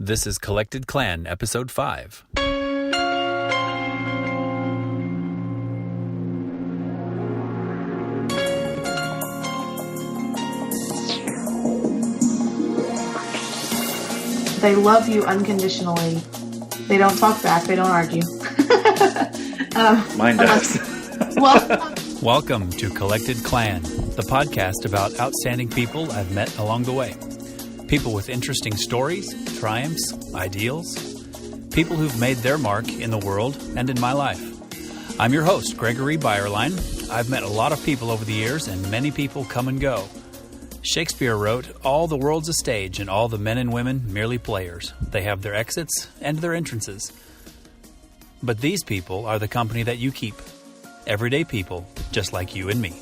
This is Collected Clan, Episode 5. They love you unconditionally. They don't talk back. They don't argue. Mine does. Welcome to Collected Clan, the podcast about outstanding people I've met along the way. People with interesting stories, triumphs, ideals. People who've made their mark in the world and in my life. I'm your host, Gregory Byerline. I've met a lot of people over the years, and many people come and go. Shakespeare wrote, "All the world's a stage, and all the men and women merely players. They have their exits and their entrances." But these people are the company that you keep. Everyday people, just like you and me.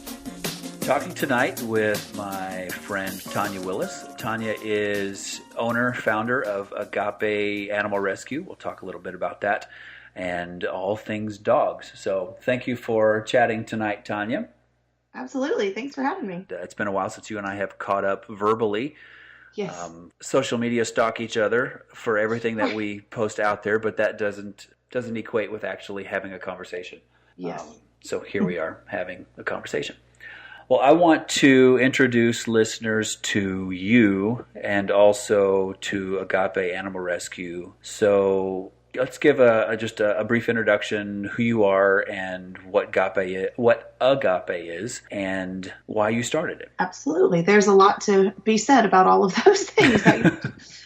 Talking tonight with my friend Tanya Willis. Tanya is owner, founder of Agape Animal Rescue. We'll talk a little bit about that and all things dogs. So thank you for chatting tonight, Tanya. Absolutely. Thanks for having me. It's been a while since you and I have caught up verbally. Yes. Social media stalk each other for everything that we post out there, but that doesn't equate with actually having a conversation. Yes. So here we are having a conversation. Well, I want to introduce listeners to you and also to Agape Animal Rescue. So let's give just a brief introduction, who you are and what Agape is, and why you started it. Absolutely. There's a lot to be said about all of those things.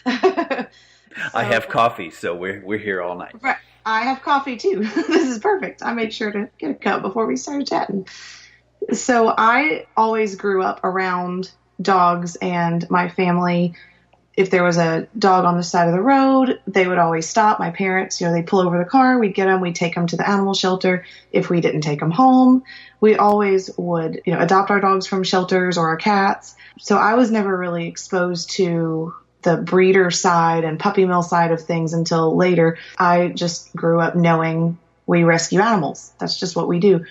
I have coffee, so we're here all night. Right. I have coffee too. This is perfect. I made sure to get a cup before we started chatting. So I always grew up around dogs, and my family, if there was a dog on the side of the road, they would always stop. My parents, they'd pull over the car, we'd get them, we'd take them to the animal shelter. If we didn't take them home, we always would, adopt our dogs from shelters or our cats. So I was never really exposed to the breeder side and puppy mill side of things until later. I just grew up knowing we rescue animals. That's just what we do.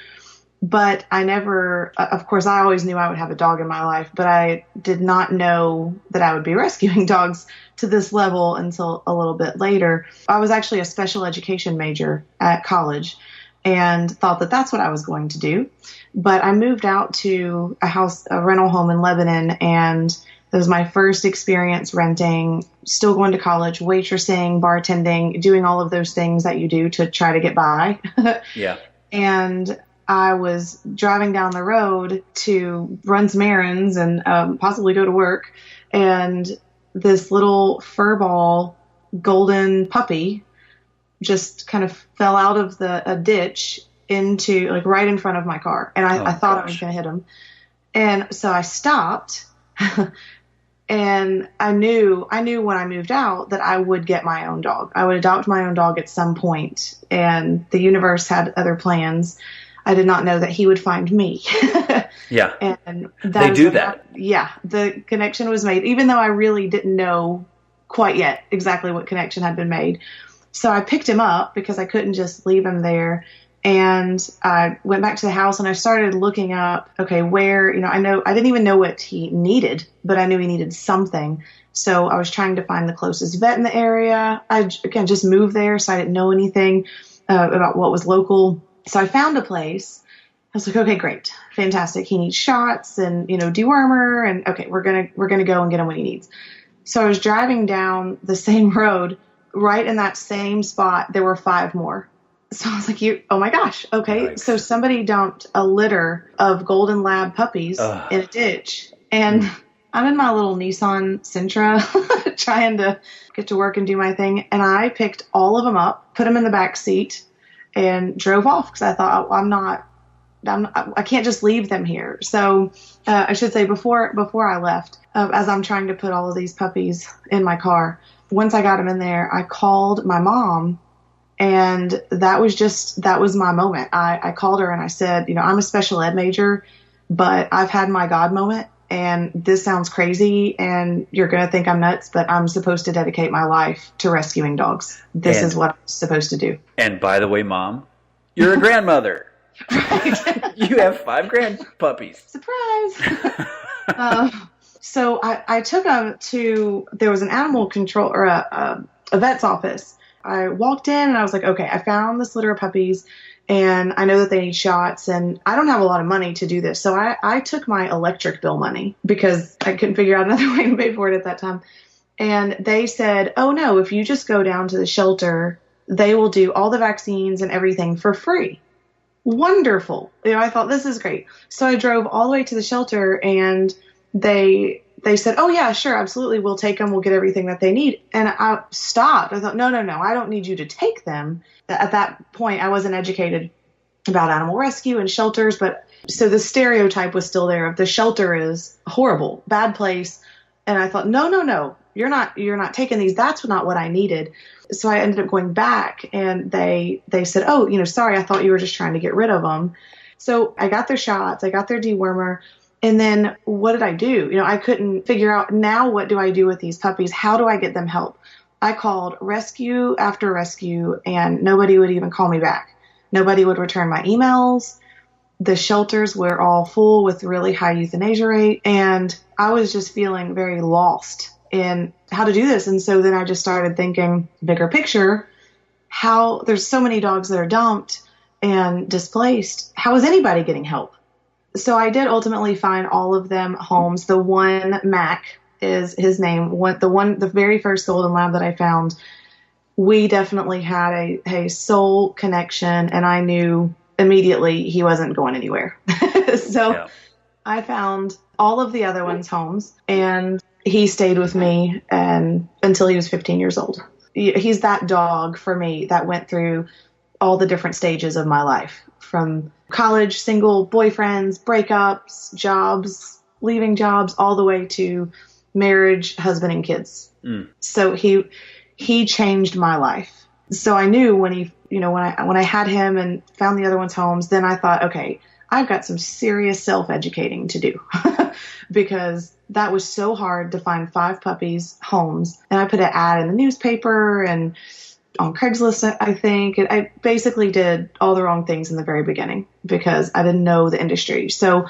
But I never, of course, I always knew I would have a dog in my life, but I did not know that I would be rescuing dogs to this level until a little bit later. I was actually a special education major at college and thought that that's what I was going to do. But I moved out to a rental home in Lebanon, and it was my first experience renting, still going to college, waitressing, bartending, doing all of those things that you do to try to get by. Yeah. And I was driving down the road to run some errands and possibly go to work, and this little furball golden puppy just kind of fell out of a ditch into right in front of my car, and I thought I was going to hit him, and so I stopped. And I knew when I moved out that I would get my own dog. I would adopt my own dog at some point, and the universe had other plans. I did not know that he would find me. Yeah. And they do that. Yeah. The connection was made, even though I really didn't know quite yet exactly what connection had been made. So I picked him up because I couldn't just leave him there. And I went back to the house and I started looking up, where, I didn't even know what he needed, but I knew he needed something. So I was trying to find the closest vet in the area. I, again, just moved there, so I didn't know anything about what was local. So I found a place. I was like, okay, great. Fantastic. He needs shots and, dewormer, and okay, we're going to go and get him what he needs. So I was driving down the same road, right in that same spot. There were 5 more. So I was like, oh my gosh. Okay. Nice. So somebody dumped a litter of golden lab puppies in a ditch, and I'm in my little Nissan Sentra trying to get to work and do my thing. And I picked all of them up, put them in the back seat, and drove off because I thought, I can't just leave them here. So I should say before I left, as I'm trying to put all of these puppies in my car, once I got them in there, I called my mom, and that was my moment. I called her and I said, I'm a special ed major, but I've had my God moment, and this sounds crazy and you're going to think I'm nuts, but I'm supposed to dedicate my life to rescuing dogs. This is what I'm supposed to do. And by the way, Mom, you're a grandmother. Right. You have 5 grand puppies. Surprise. So I took them to, there was an animal control or a vet's office. I walked in and I was like, okay, I found this litter of puppies and I know that they need shots and I don't have a lot of money to do this. So I took my electric bill money because I couldn't figure out another way to pay for it at that time. And they said, oh no, if you just go down to the shelter, they will do all the vaccines and everything for free. Wonderful. I thought, this is great. So I drove all the way to the shelter and they said, oh yeah, sure, absolutely. We'll take them. We'll get everything that they need. And I stopped. I thought, no, I don't need you to take them. At that point, I wasn't educated about animal rescue and shelters, but so the stereotype was still there of the shelter is horrible, bad place. And I thought, no, you're not taking these. That's not what I needed. So I ended up going back and they said, oh, sorry, I thought you were just trying to get rid of them. So I got their shots, I got their dewormer. And then what did I do? I couldn't figure out now what do I do with these puppies? How do I get them help? I called rescue after rescue and nobody would even call me back. Nobody would return my emails. The shelters were all full with really high euthanasia rate. And I was just feeling very lost in how to do this. And so then I just started thinking bigger picture, how there's so many dogs that are dumped and displaced. How is anybody getting help? So I did ultimately find all of them homes. The one, Mac is his name, the very first golden lab that I found, we definitely had a soul connection and I knew immediately he wasn't going anywhere. So yeah. I found all of the other ones homes and he stayed with me and until he was 15 years old. He's that dog for me that went through all the different stages of my life, from college, single, boyfriends, breakups, jobs, leaving jobs, all the way to marriage, husband, and kids. So he changed my life. So I knew when I had him and found the other ones homes, then I thought, okay, I've got some serious self-educating to do because that was so hard to find 5 puppies homes. And I put an ad in the newspaper and on Craigslist, I think. And I basically did all the wrong things in the very beginning because I didn't know the industry. So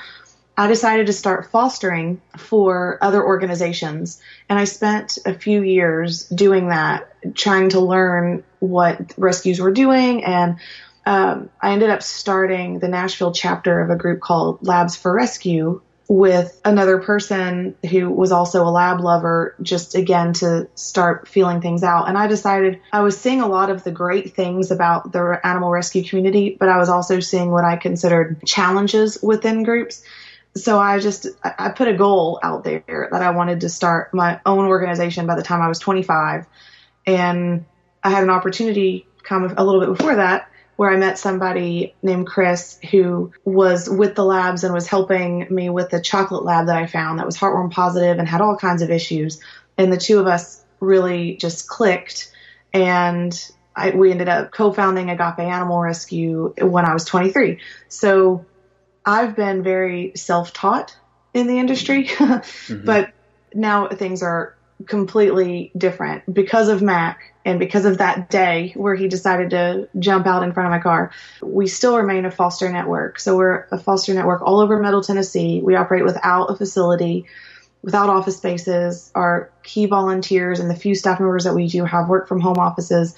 I decided to start fostering for other organizations. And I spent a few years doing that, trying to learn what rescues were doing. And I ended up starting the Nashville chapter of a group called Labs for Rescue with another person who was also a lab lover, just again to start feeling things out. And I decided I was seeing a lot of the great things about the animal rescue community, but I was also seeing what I considered challenges within groups. So I put a goal out there that I wanted to start my own organization by the time I was 25. And I had an opportunity come a little bit before that where I met somebody named Chris who was with the labs and was helping me with the chocolate lab that I found that was heartworm positive and had all kinds of issues. And the two of us really just clicked. And we ended up co-founding Agape Animal Rescue when I was 23. So I've been very self-taught in the industry, but now things are completely different because of Mac and because of that day where he decided to jump out in front of my car. We still remain a foster network. So we're a foster network all over Middle Tennessee. We operate without a facility, without office spaces. Our key volunteers and the few staff members that we do have work from home offices.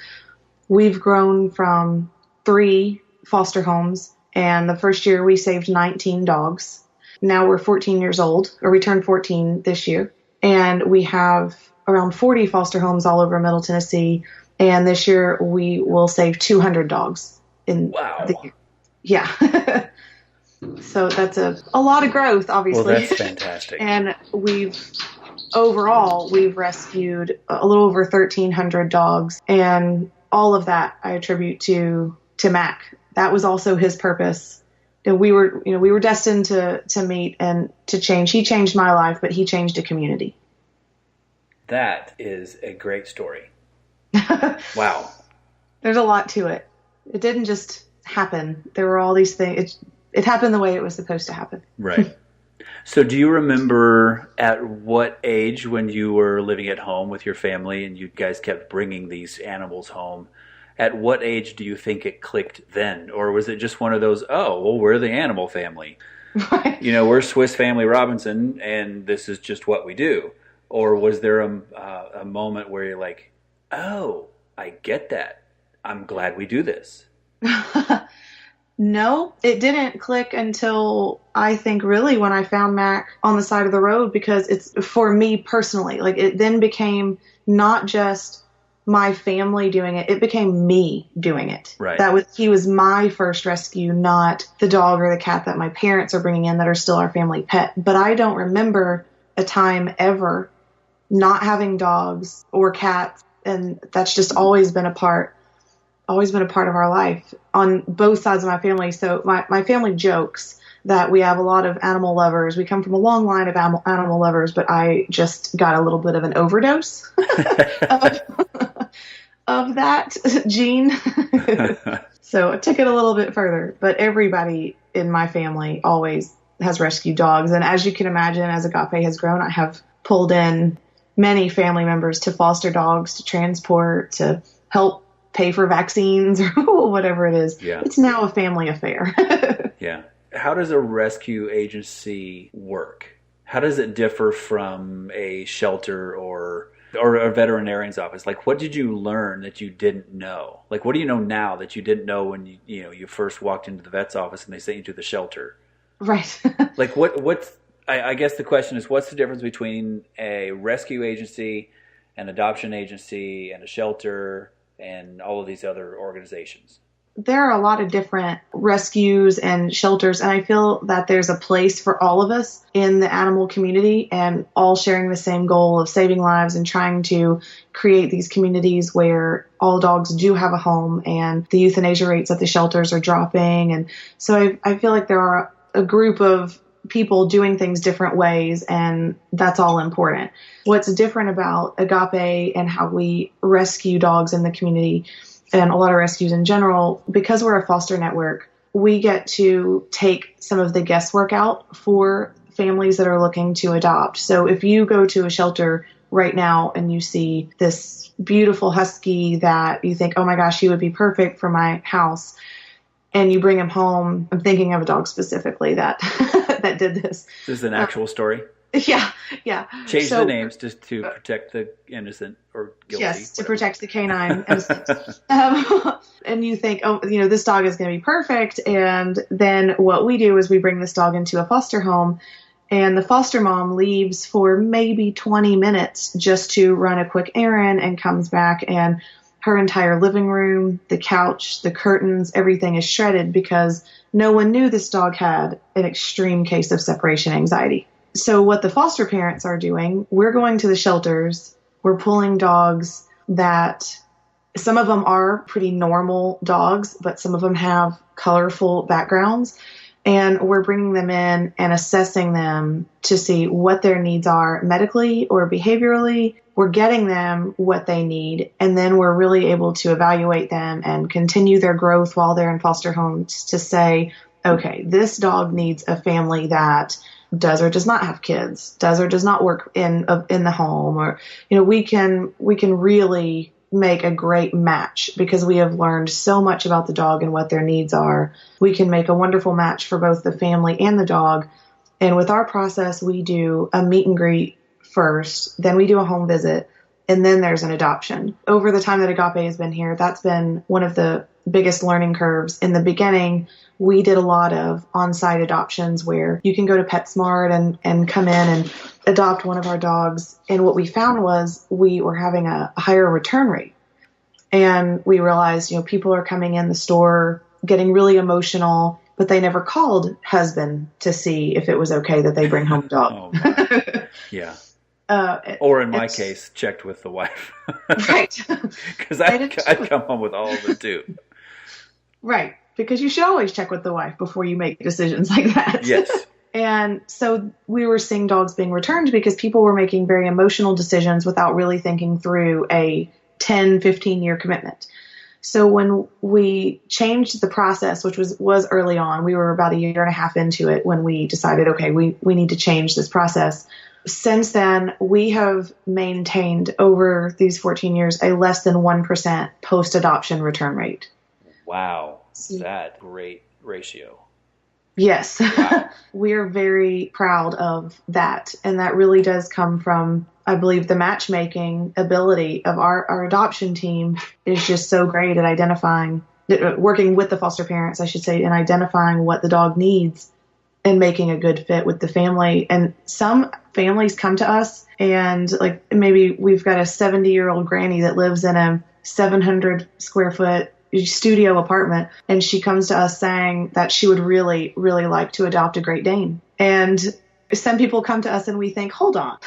We've grown from 3 foster homes. And the first year we saved 19 dogs. Now we're 14 years old, or we turned 14 this year. And we have around 40 foster homes all over Middle Tennessee. And this year we will save 200 dogs in the year. Yeah. So that's a lot of growth, obviously. Well, that's fantastic. And we've rescued a little over 1,300 dogs. And all of that I attribute to Mac. That was also his purpose. And we were destined to meet and to change. He changed my life, but he changed a community. That is a great story. Wow. There's a lot to it. It didn't just happen. There were all these things. It happened the way it was supposed to happen. Right. So do you remember at what age when you were living at home with your family and you guys kept bringing these animals home? At what age do you think it clicked then? Or was it just one of those, oh, well, we're the animal family? Right. We're Swiss Family Robinson, and this is just what we do. Or was there a moment where you're like, oh, I get that. I'm glad we do this. No, it didn't click until I think really when I found Mac on the side of the road, because it's for me personally. Like, it then became not just my family doing it, it became me doing it. Right. He was my first rescue, not the dog or the cat that my parents are bringing in that are still our family pet. But I don't remember a time ever not having dogs or cats, and that's just always been a part of our life on both sides of my family. So my family jokes that we have a lot of animal lovers. We come from a long line of animal lovers, but I just got a little bit of an overdose of that gene. So I took it a little bit further, but everybody in my family always has rescued dogs. And as you can imagine, as Agape has grown, I have pulled in many family members to foster dogs, to transport, to help pay for vaccines or whatever it is. Yeah. It's now a family affair. Yeah. How does a rescue agency work? How does it differ from a shelter or a veterinarian's office? Like, what did you learn that you didn't know? Like, what do you know now that you didn't know when you first walked into the vet's office and they sent you to the shelter? Right. Like, I guess the question is, what's the difference between a rescue agency, an adoption agency, and a shelter, and all of these other organizations? There are a lot of different rescues and shelters, and I feel that there's a place for all of us in the animal community, and all sharing the same goal of saving lives and trying to create these communities where all dogs do have a home, and the euthanasia rates at the shelters are dropping. And so I feel like there are a group of people doing things different ways, and that's all important. What's different about Agape and how we rescue dogs in the community, and a lot of rescues in general, because we're a foster network, we get to take some of the guesswork out for families that are looking to adopt. So if you go to a shelter right now and you see this beautiful husky that you think, oh my gosh, he would be perfect for my house, and you bring him home, I'm thinking of a dog specifically that that did this. This is an actual story? Yeah. Change the names just to protect the innocent or guilty. Yes, to protect the canine. And you think, oh, this dog is going to be perfect. And then what we do is we bring this dog into a foster home, and the foster mom leaves for maybe 20 minutes just to run a quick errand and comes back, and her entire living room, the couch, the curtains, everything is shredded because no one knew this dog had an extreme case of separation anxiety. So what the foster parents are doing, we're going to the shelters, we're pulling dogs that some of them are pretty normal dogs, but some of them have colorful backgrounds. And we're bringing them in and assessing them to see what their needs are medically or behaviorally. We're getting them what they need, and then we're really able to evaluate them and continue their growth while they're in foster homes to say, okay, this dog needs a family that does or does not have kids, does or does not work in the home, or we can really make a great match because we have learned so much about the dog and what their needs are. We can make a wonderful match for both the family and the dog. And with our process, we do a meet and greet first, then we do a home visit, and then there's an adoption. Over the time that Agape has been here, that's been one of the biggest learning curves. In the beginning, we did a lot of on-site adoptions where you can go to PetSmart and come in and adopt one of our dogs. And what we found was we were having a higher return rate. And we realized, people are coming in the store getting really emotional, but they never called husband to see if it was okay that they bring home a dog. Oh, yeah. Or in my case, checked with the wife. Right. Because I'd come home with all of them too. Right. Because you should always check with the wife before you make decisions like that. Yes. And so we were seeing dogs being returned because people were making very emotional decisions without really thinking through a 10, 15-year commitment. So when we changed the process, which was early on, we were about a year and a half into it when we decided, okay, we need to change this process. Since then, we have maintained over these 14 years a less than 1% post-adoption return rate. Wow. That great ratio. Yes. Wow. We're very proud of that. And that really does come from, I believe, the matchmaking ability of our adoption team is just so great at identifying, working with the foster parents, I should say, and identifying what the dog needs and making a good fit with the family. And some families come to us and like maybe we've got a 70-year-old granny that lives in a 700 square foot studio apartment, and she comes to us saying that she would really, really like to adopt a Great Dane. And some people come to us and we think, hold on,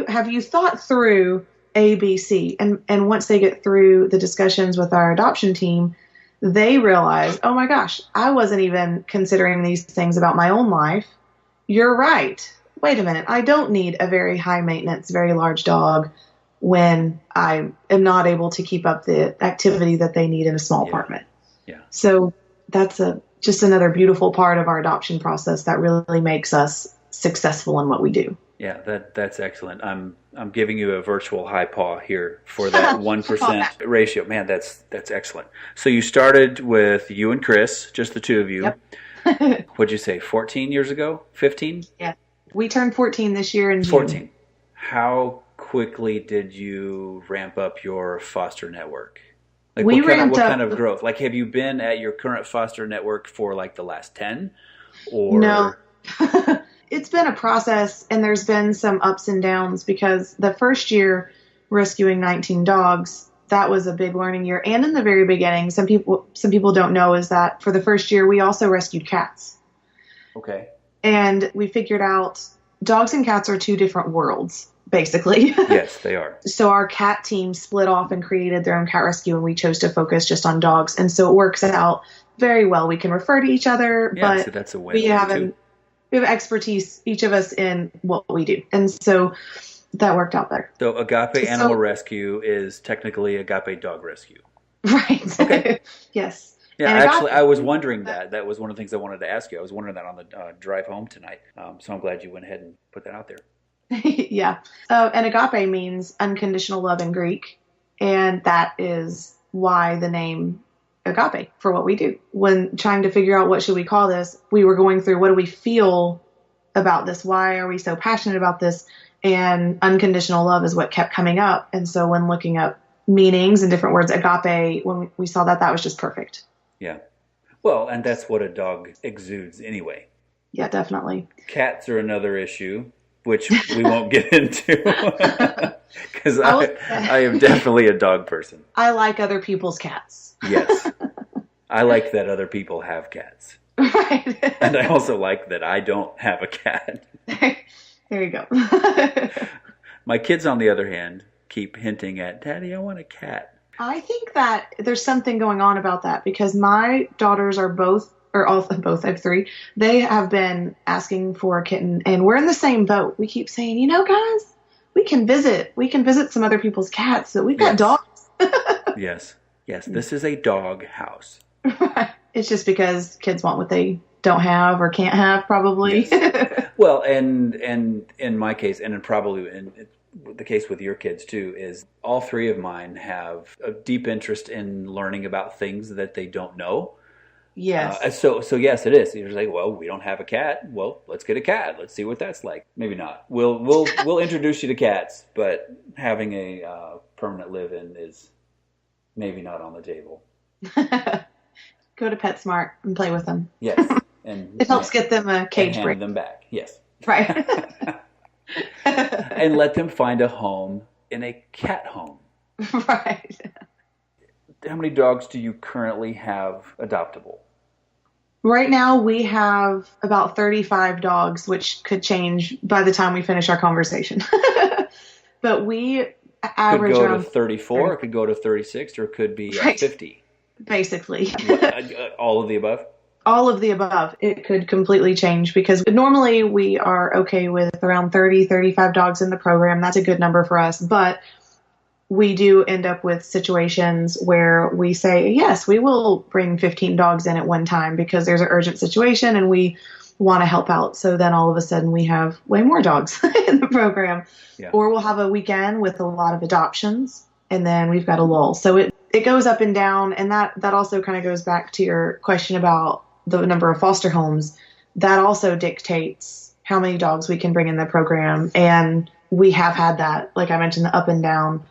have you thought through A, B, C? And once they get through the discussions with our adoption team, they realize, oh my gosh, I wasn't even considering these things about my own life. You're right. Wait a minute. I don't need a very high maintenance, very large dog when I am not able to keep up the activity that they need in a small apartment. Yeah. So that's just another beautiful part of our adoption process that really makes us successful in what we do. Yeah, that's excellent. I'm giving you a virtual high paw here for that 1% ratio. Man, that's excellent. So you started with you and Chris, just the two of you. Yep. What'd you say, 14 years ago? 15? Yeah. We turned 14 this year in June. 14. How quickly did you ramp up your foster network? Like what kind of growth? Like have you been at your current foster network for like the last 10? Or no. It's been a process, and there's been some ups and downs because the first year rescuing 19 dogs, that was a big learning year. And in the very beginning, some people don't know is that for the first year, we also rescued cats. Okay. And we figured out dogs and cats are two different worlds, basically. Yes, they are. So our cat team split off and created their own cat rescue, and we chose to focus just on dogs. And so it works out very well. We can refer to each other, but so that's a win. We have expertise, each of us, in what we do. And so that worked out there. So Agape Animal Rescue is technically Agape Dog Rescue. Right. Okay. Yes. Yeah, and actually, I was wondering that. That was one of the things I wanted to ask you. I was wondering that on the drive home tonight. So I'm glad you went ahead and put that out there. Yeah. And agape means unconditional love in Greek. And that is why the name Agape for what we do. When trying to figure out what should we call this, we were going through what do we feel about this? Why are we so passionate about this? And unconditional love is what kept coming up. And so when looking up meanings and different words, agape, when we saw that was just perfect. Yeah. Well, and that's what a dog exudes anyway. Yeah, definitely. Cats are another issue, which we won't get into because I am definitely a dog person. I like other people's cats. Yes. I like that other people have cats. Right. And I also like that I don't have a cat. There you go. My kids, on the other hand, keep hinting at, Daddy, I want a cat. I think that there's something going on about that because my daughters are both, I have 3. They have been asking for a kitten, and we're in the same boat. We keep saying, guys, we can visit some other people's cats. So we've got dogs. Yes. This is a dog house. It's just because kids want what they don't have or can't have, probably. Yes. Well, and in my case, and probably in the case with your kids too, is all 3 of mine have a deep interest in learning about things that they don't know. Yes. So yes, it is. You're like, well, we don't have a cat. Well, let's get a cat. Let's see what that's like. Maybe not. We'll introduce you to cats, but having a permanent live-in is maybe not on the table. Go to PetSmart and play with them. Yes, and it helps get them a cage and break. hand them back. Yes. Right. And let them find a home in a cat home. Right. How many dogs do you currently have adoptable? Right now we have about 35 dogs, which could change by the time we finish our conversation. But we average could go around to 34, it could go to 36, or it could be 50. Basically. All of the above? All of the above. It could completely change because normally we are okay with around 30, 35 dogs in the program. That's a good number for us. But we do end up with situations where we say, yes, we will bring 15 dogs in at one time because there's an urgent situation and we want to help out. So then all of a sudden we have way more dogs in the program. Yeah. Or we'll have a weekend with a lot of adoptions and then we've got a lull. So it goes up and down. And that also kind of goes back to your question about the number of foster homes, that also dictates how many dogs we can bring in the program. And we have had that, like I mentioned, the up and down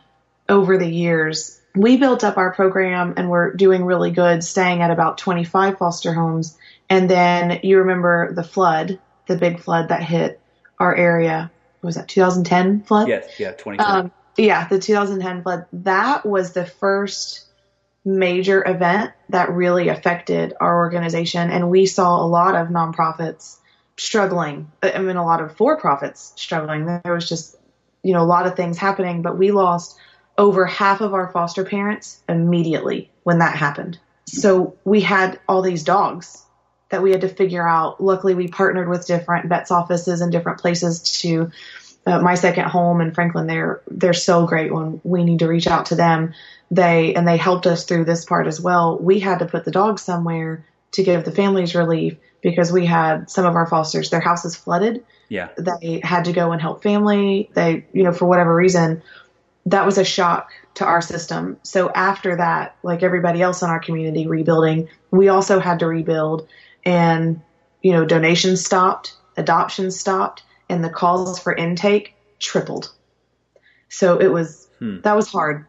over the years. We built up our program and we're doing really good, staying at about 25 foster homes. And then you remember the flood, the big flood that hit our area. What was that, 2010 flood? Yes, yeah, 2010. Yeah, the 2010 flood. That was the first major event that really affected our organization. And we saw a lot of nonprofits struggling. I mean, a lot of for-profits struggling. There was just, a lot of things happening, but we lost over half of our foster parents immediately when that happened. So we had all these dogs that we had to figure out. Luckily, we partnered with different vets offices in different places to My Second Home in Franklin. They're so great when we need to reach out to them. They helped us through this part as well. We had to put the dogs somewhere to give the families relief because we had some of our fosters, their houses flooded. Yeah. They had to go and help family. They, for whatever reason, that was a shock to our system. So after that, like everybody else in our community rebuilding, we also had to rebuild, and, donations stopped, adoptions stopped, and the calls for intake tripled. So it was, that was hard.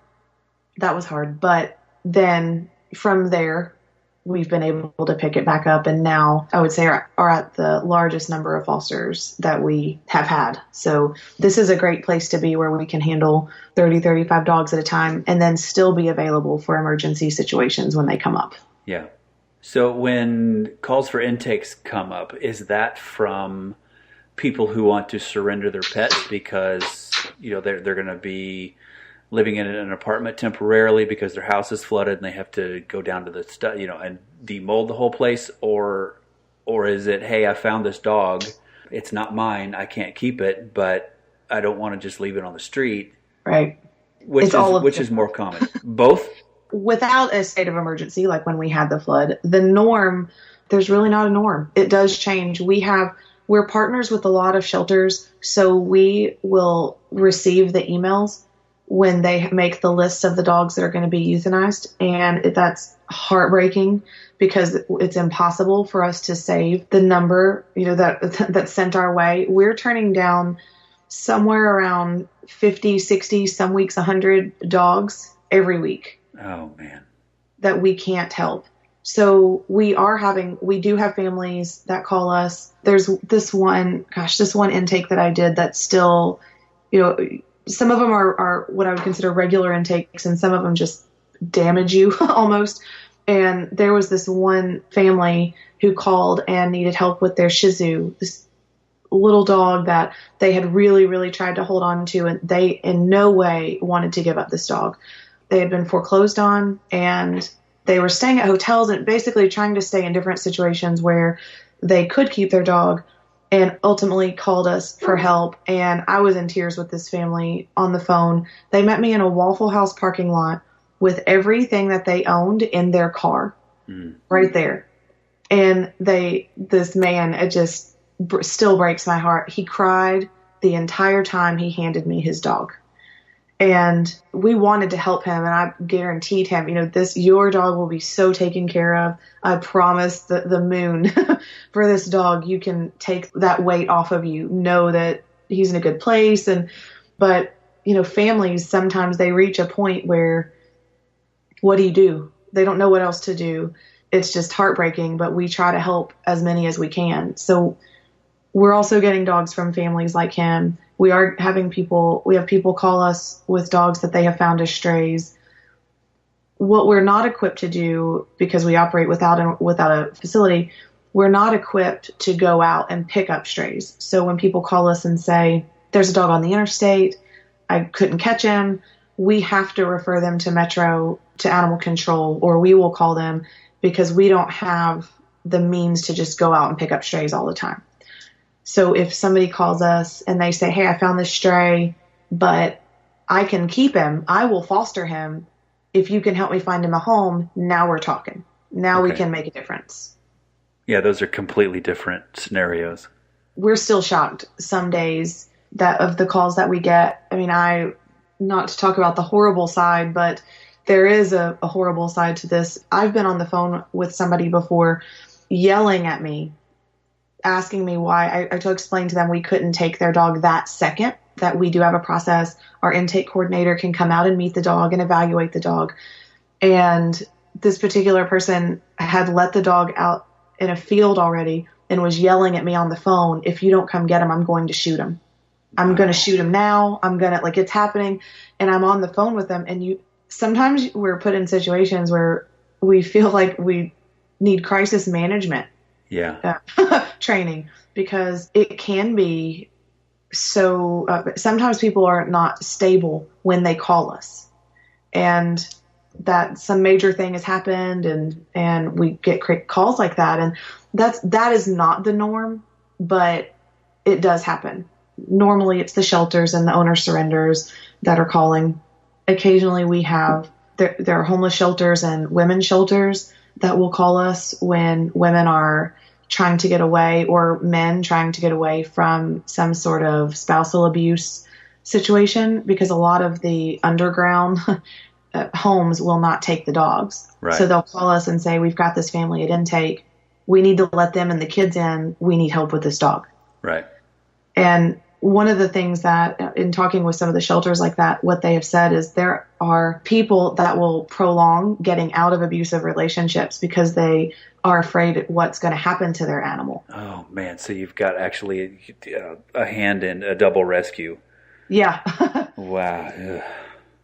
That was hard. But then from there, we've been able to pick it back up. And now I would say are at the largest number of fosters that we have had. So this is a great place to be where we can handle 30, 35 dogs at a time and then still be available for emergency situations when they come up. Yeah. So when calls for intakes come up, is that from people who want to surrender their pets because, they're going to be living in an apartment temporarily because their house is flooded and they have to go down to the and demold the whole place, or is it, hey, I found this dog, it's not mine, I can't keep it, but I don't want to just leave it on the street. Right. Which is more common? Both? Without a state of emergency, like when we had the flood, the norm, there's really not a norm. It does change. We're partners with a lot of shelters, so we will receive the emails when they make the list of the dogs that are going to be euthanized. And that's heartbreaking because it's impossible for us to save the number, that's sent our way. We're turning down somewhere around 50, 60, some weeks 100 dogs every week. Oh, man. That we can't help. So we do have families that call us. There's this one intake that I did that's still, some of them are what I would consider regular intakes, and some of them just damage you almost. And there was this one family who called and needed help with their Shih Tzu, this little dog that they had really, really tried to hold on to, and they in no way wanted to give up this dog. They had been foreclosed on, and they were staying at hotels and basically trying to stay in different situations where they could keep their dog, and ultimately called us for help. And I was in tears with this family on the phone. They met me in a Waffle House parking lot with everything that they owned in their car right there. And this man, it just still breaks my heart. He cried the entire time he handed me his dog. And we wanted to help him, and I guaranteed him, your dog will be so taken care of. I promise the moon for this dog. You can take that weight off of you. Know that he's in a good place. But families, sometimes they reach a point where, what do? They don't know what else to do. It's just heartbreaking, but we try to help as many as we can. So we're also getting dogs from families like him. We have people call us with dogs that they have found as strays. What we're not equipped to do, because we operate without a facility, we're not equipped to go out and pick up strays. So when people call us and say, there's a dog on the interstate, I couldn't catch him, we have to refer them to Metro, to animal control, or we will call them because we don't have the means to just go out and pick up strays all the time. So if somebody calls us and they say, hey, I found this stray, but I can keep him, I will foster him. If you can help me find him a home, now we're talking. Now we can make a difference. Yeah, those are completely different scenarios. We're still shocked some days that of the calls that we get. I mean, not to talk about the horrible side, but there is a horrible side to this. I've been on the phone with somebody before yelling at me, asking me why. I to explain to them we couldn't take their dog that second, that we do have a process. Our intake coordinator can come out and meet the dog and evaluate the dog. And this particular person had let the dog out in a field already and was yelling at me on the phone, if you don't come get him, I'm going to shoot him. I'm going to shoot him now. I'm going to, like, it's happening. And I'm on the phone with them. And sometimes we're put in situations where we feel like we need crisis management training, because it can be so, sometimes people are not stable when they call us, and that some major thing has happened, and we get calls like that. And that is not the norm, but it does happen. Normally it's the shelters and the owner surrenders that are calling. Occasionally we have, there are homeless shelters and women's shelters that will call us when women are trying to get away, or men trying to get away from some sort of spousal abuse situation, because a lot of the underground homes will not take the dogs. Right. So they'll call us and say, we've got this family at intake. We need to let them and the kids in. We need help with this dog. Right. And one of the things that, in talking with some of the shelters like that, what they have said is there are people that will prolong getting out of abusive relationships because they are afraid what's going to happen to their animal. Oh, man. So you've got actually a hand in a double rescue. Yeah. Wow. Ugh.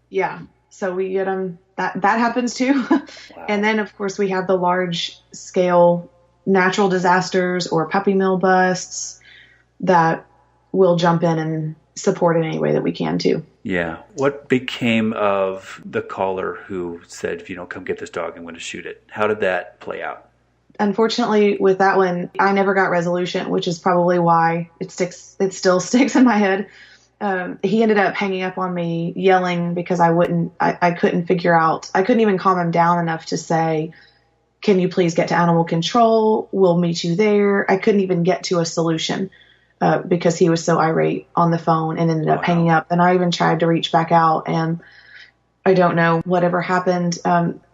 Yeah. So we get them. That happens too. Wow. And then, of course, we have the large scale natural disasters or puppy mill busts that we'll jump in and support in any way that we can too. Yeah. What became of the caller who said, if you don't come get this dog, I'm going to shoot it? How did that play out? Unfortunately, with that one, I never got resolution, which is probably why it still sticks in my head. He ended up hanging up on me, yelling because I couldn't figure out, I couldn't even calm him down enough to say, can you please get to animal control? We'll meet you there. I couldn't even get to a solution. Because he was so irate on the phone and ended up hanging up. And I even tried to reach back out, and I don't know whatever happened.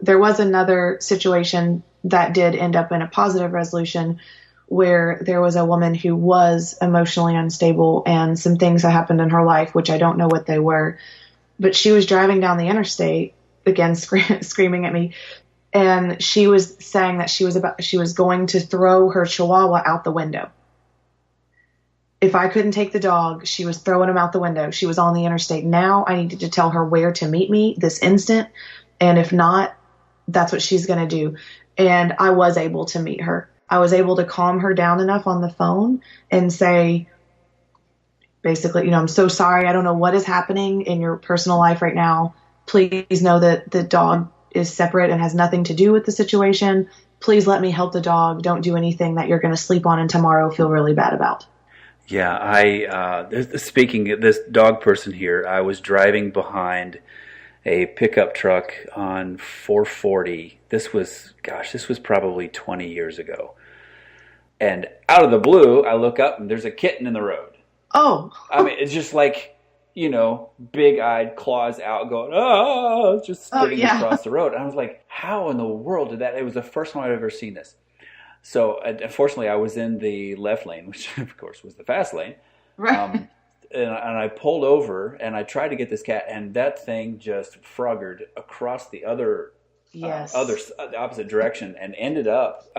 There was another situation that did end up in a positive resolution, where there was a woman who was emotionally unstable, and some things that happened in her life, which I don't know what they were, but she was driving down the interstate, again, screaming at me. And she was saying that she was going to throw her Chihuahua out the window. If I couldn't take the dog, she was throwing him out the window. She was on the interstate. Now I needed to tell her where to meet me this instant. And if not, that's what she's going to do. And I was able to meet her. I was able to calm her down enough on the phone and say, basically, I'm so sorry. I don't know what is happening in your personal life right now. Please know that the dog is separate and has nothing to do with the situation. Please let me help the dog. Don't do anything that you're going to sleep on and tomorrow feel really bad about. Yeah, speaking of this dog person here, I was driving behind a pickup truck on 440. This was probably 20 years ago. And out of the blue, I look up and there's a kitten in the road. Oh. I mean, it's just like, big-eyed, claws out, going, just skidding across the road. And I was like, how in the world did that? It was the first time I'd ever seen this. So, unfortunately, I was in the left lane, which, of course, was the fast lane. Right. And I pulled over, and I tried to get this cat, and that thing just froggered across the the opposite direction, and ended up,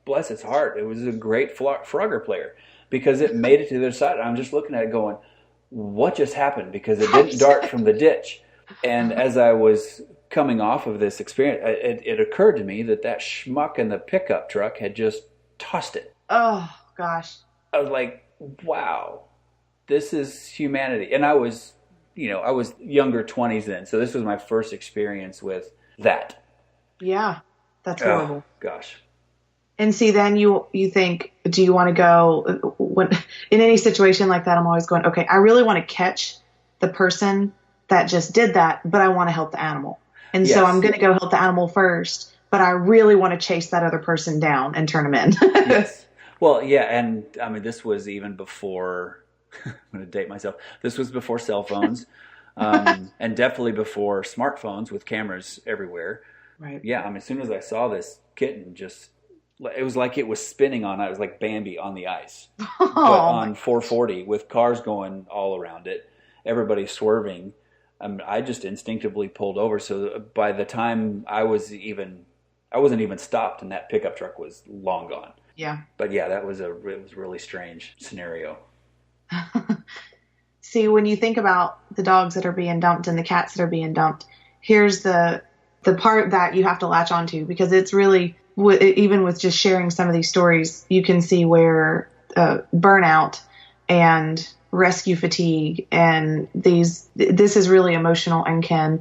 bless its heart, it was a great Frogger player, because it made it to the other side. I'm just looking at it going, what just happened? Because it didn't dart from the ditch. And as I was coming off of this experience, it occurred to me that schmuck in the pickup truck had just tossed it. Oh, gosh. I was like, wow, this is humanity. And I was younger 20s then, so this was my first experience with that. Yeah, that's horrible. Oh, gosh. And see, then you think, do you want to go, in any situation like that, I'm always going, okay, I really want to catch the person that just did that, but I want to help the animal. And so I'm going to go help the animal first, but I really want to chase that other person down and turn them in. Yes. Well, yeah, and this was even before, I'm going to date myself, this was before cell phones, and definitely before smartphones with cameras everywhere. Right. Yeah, as soon as I saw this kitten just it was like it was spinning on. It was like Bambi on the ice, Oh, but on 440 with cars going all around it, everybody swerving. I just instinctively pulled over. So by the time I wasn't even stopped, and that pickup truck was long gone. yeah. But yeah, it was really strange scenario. See, when you think about the dogs that are being dumped and the cats that are being dumped, here's the part that you have to latch onto, because it's really, even with just sharing some of these stories, you can see where burnout and rescue fatigue and this is really emotional and can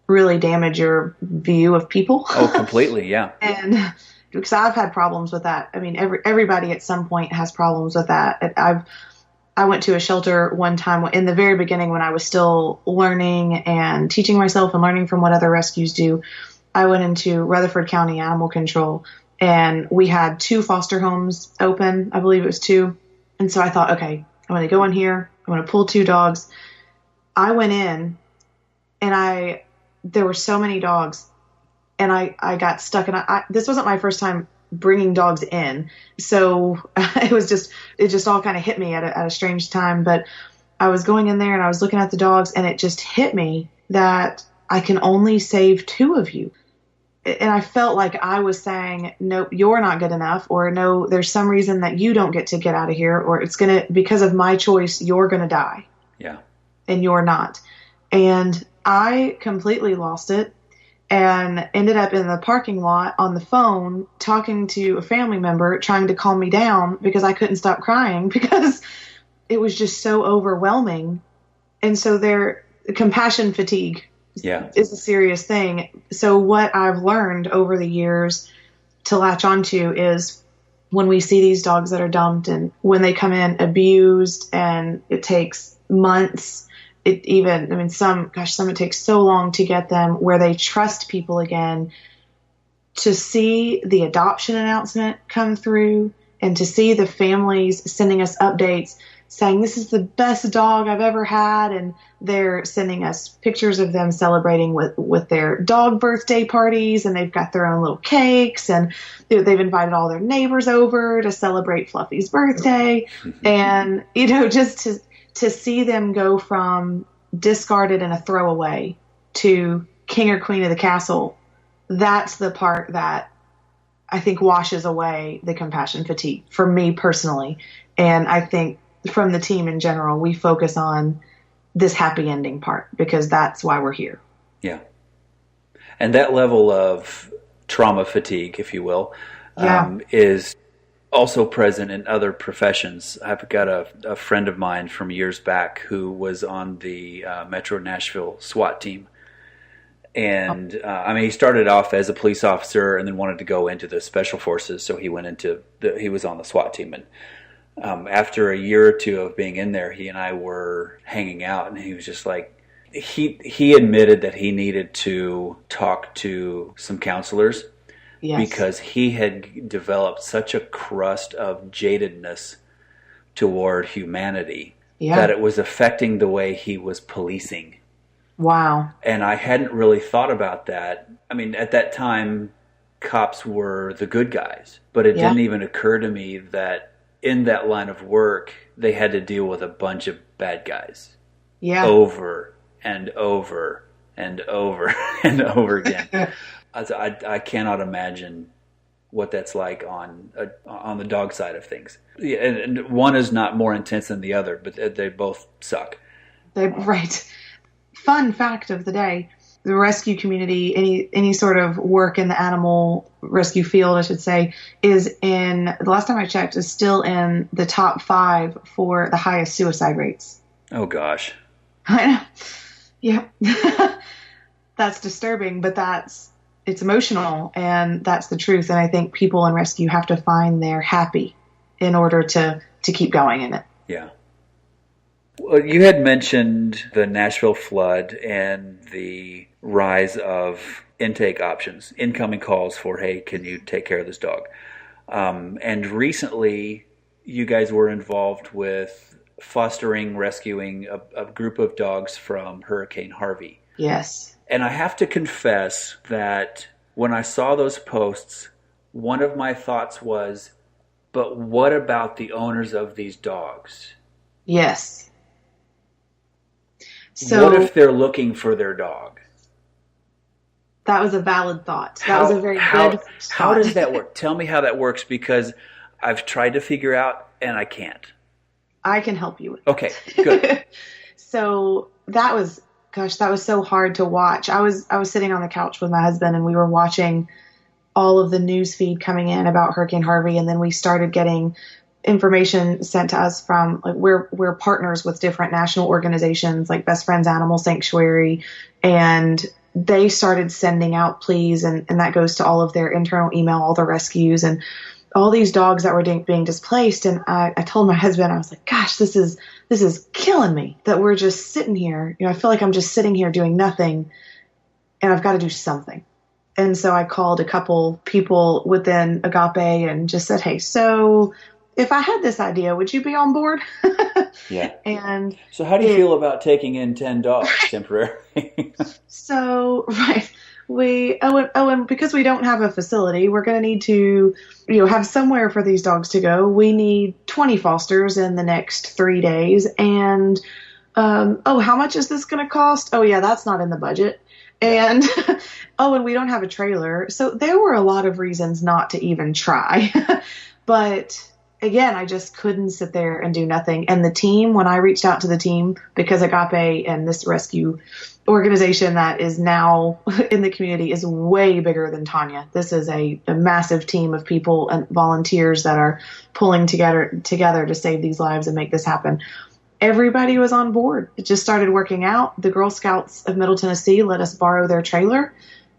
really damage your view of people. Oh, completely, yeah. And because I've had problems with that. I mean, everybody at some point has problems with that. I went to a shelter one time in the very beginning when I was still learning and teaching myself and learning from what other rescues do. I went into Rutherford County Animal Control, and we had 2 foster homes open. I believe it was 2. And so I thought, okay, I'm going to go in here. I'm going to pull 2 dogs. I went in, and there were so many dogs, and I got stuck. And this wasn't my first time bringing dogs in. So it just all kind of hit me at a strange time. But I was going in there and I was looking at the dogs, and it just hit me that I can only save 2 of you. And I felt like I was saying, no, you're not good enough, or no, there's some reason that you don't get to get out of here, or because of my choice, you're going to die. Yeah. And you're not. And I completely lost it. And ended up in the parking lot on the phone talking to a family member trying to calm me down because I couldn't stop crying because it was just so overwhelming. And so compassion fatigue is a serious thing. So what I've learned over the years to latch onto is when we see these dogs that are dumped and when they come in abused and it takes months, some it takes so long to get them where they trust people again, to see the adoption announcement come through and to see the families sending us updates saying, this is the best dog I've ever had. And they're sending us pictures of them celebrating with their dog birthday parties, and they've got their own little cakes, and they've invited all their neighbors over to celebrate Fluffy's birthday. And, just to see them go from discarded and a throwaway to king or queen of the castle, that's the part that I think washes away the compassion fatigue for me personally. And I think from the team in general, we focus on this happy ending part because that's why we're here. Yeah. And that level of trauma fatigue, if you will, Yeah. Is also present in other professions. I've got a friend of mine from years back who was on the Metro Nashville SWAT team. And he started off as a police officer and then wanted to go into the special forces. So he was on the SWAT team. And after a year or 2 of being in there, he and I were hanging out, and he was just like, he admitted that he needed to talk to some counselors. Yes. Because he had developed such a crust of jadedness toward humanity that it was affecting the way he was policing. Wow. And I hadn't really thought about that. I mean, at that time, cops were the good guys, but it didn't even occur to me that in that line of work, they had to deal with a bunch of bad guys. Yeah. Over and over and over and over again. I cannot imagine what that's like on the dog side of things. Yeah, and one is not more intense than the other, but they both suck. Right. Fun fact of the day: the rescue community, any sort of work in the animal rescue field, I should say, is the last time I checked, is still in the top 5 for the highest suicide rates. Oh gosh. I know. Yeah. That's disturbing, but it's emotional, and that's the truth. And I think people in rescue have to find their happy in order to keep going in it. Yeah. Well, you had mentioned the Nashville flood and the rise of intake options, incoming calls for, hey, can you take care of this dog? And recently, you guys were involved with rescuing a group of dogs from Hurricane Harvey. Yes. And I have to confess that when I saw those posts, one of my thoughts was, but what about the owners of these dogs? Yes. So what if they're looking for their dog? That was a valid thought. That was a very good thought. How does that work? Tell me how that works, because I've tried to figure out and I can't. I can help you with Okay, good. So that was so hard to watch. I was sitting on the couch with my husband and we were watching all of the news feed coming in about Hurricane Harvey, and then we started getting information sent to us from, like, we're partners with different national organizations like Best Friends Animal Sanctuary, and they started sending out pleas, and that goes to all of their internal email, all the rescues and all these dogs that were being displaced. And I told my husband, I was like, gosh, this is killing me that we're just sitting here. I feel like I'm just sitting here doing nothing, and I've got to do something. And so I called a couple people within Agape and just said, hey, so if I had this idea, would you be on board? Yeah. And so how do you feel about taking in 10 dogs temporarily? So, right. And because we don't have a facility, we're going to need to, have somewhere for these dogs to go. We need 20 fosters in the next 3 days. And, how much is this going to cost? Oh yeah, that's not in the budget. And, and we don't have a trailer. So there were a lot of reasons not to even try. But again, I just couldn't sit there and do nothing. And the team, when I reached out to the team, because Agape and this rescue organization that is now in the community is way bigger than Tanya. This is a massive team of people and volunteers that are pulling together to save these lives and make this happen. Everybody was on board. It just started working out. The Girl Scouts of Middle Tennessee let us borrow their trailer.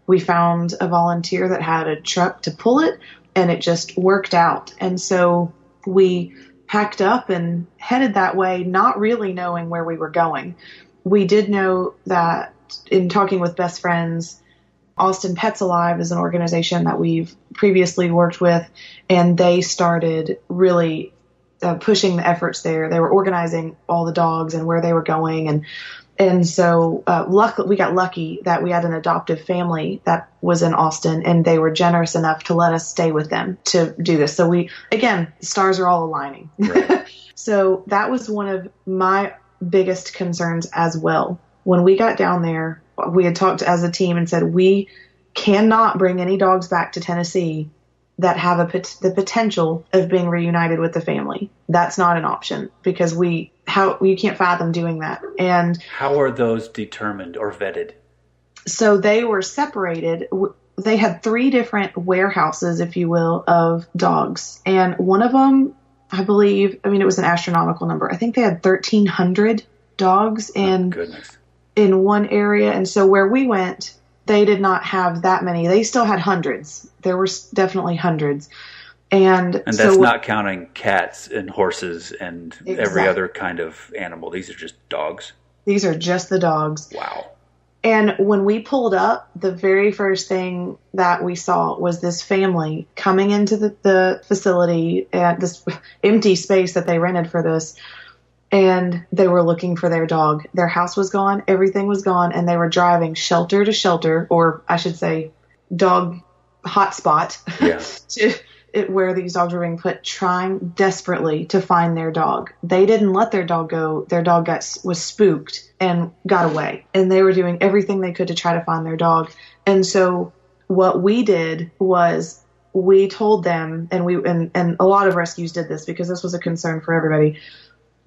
We found a volunteer that had a truck to pull it, and it just worked out. And so we packed up and headed that way, not really knowing where we were going. We did know that in talking with Best Friends, Austin Pets Alive is an organization that we've previously worked with, and they started really pushing the efforts there. They were organizing all the dogs and where they were going. And so we got lucky that we had an adoptive family that was in Austin, and they were generous enough to let us stay with them to do this. So the stars are all aligning. Right. So that was one of my biggest concerns as well. When we got down there, we had talked as a team and said, we cannot bring any dogs back to Tennessee that have the potential of being reunited with the family. That's not an option, because you can't fathom doing that. And how are those determined or vetted? So they were separated. They had 3 different warehouses, if you will, of dogs. And one of them, I believe, it was an astronomical number. I think they had 1,300 dogs in one area. And so where we went, they did not have that many. They still had hundreds. There were definitely hundreds. And that's not counting cats and horses and every other kind of animal. These are just dogs. These are just the dogs. Wow. And when we pulled up, the very first thing that we saw was this family coming into the facility at this empty space that they rented for this. And they were looking for their dog. Their house was gone. Everything was gone. And they were driving shelter to shelter, or I should say dog hotspot, to where these dogs were being put, trying desperately to find their dog. They didn't let their dog go. Their dog was spooked and got away. And they were doing everything they could to try to find their dog. And so what we did was we told them, and a lot of rescues did this because this was a concern for everybody.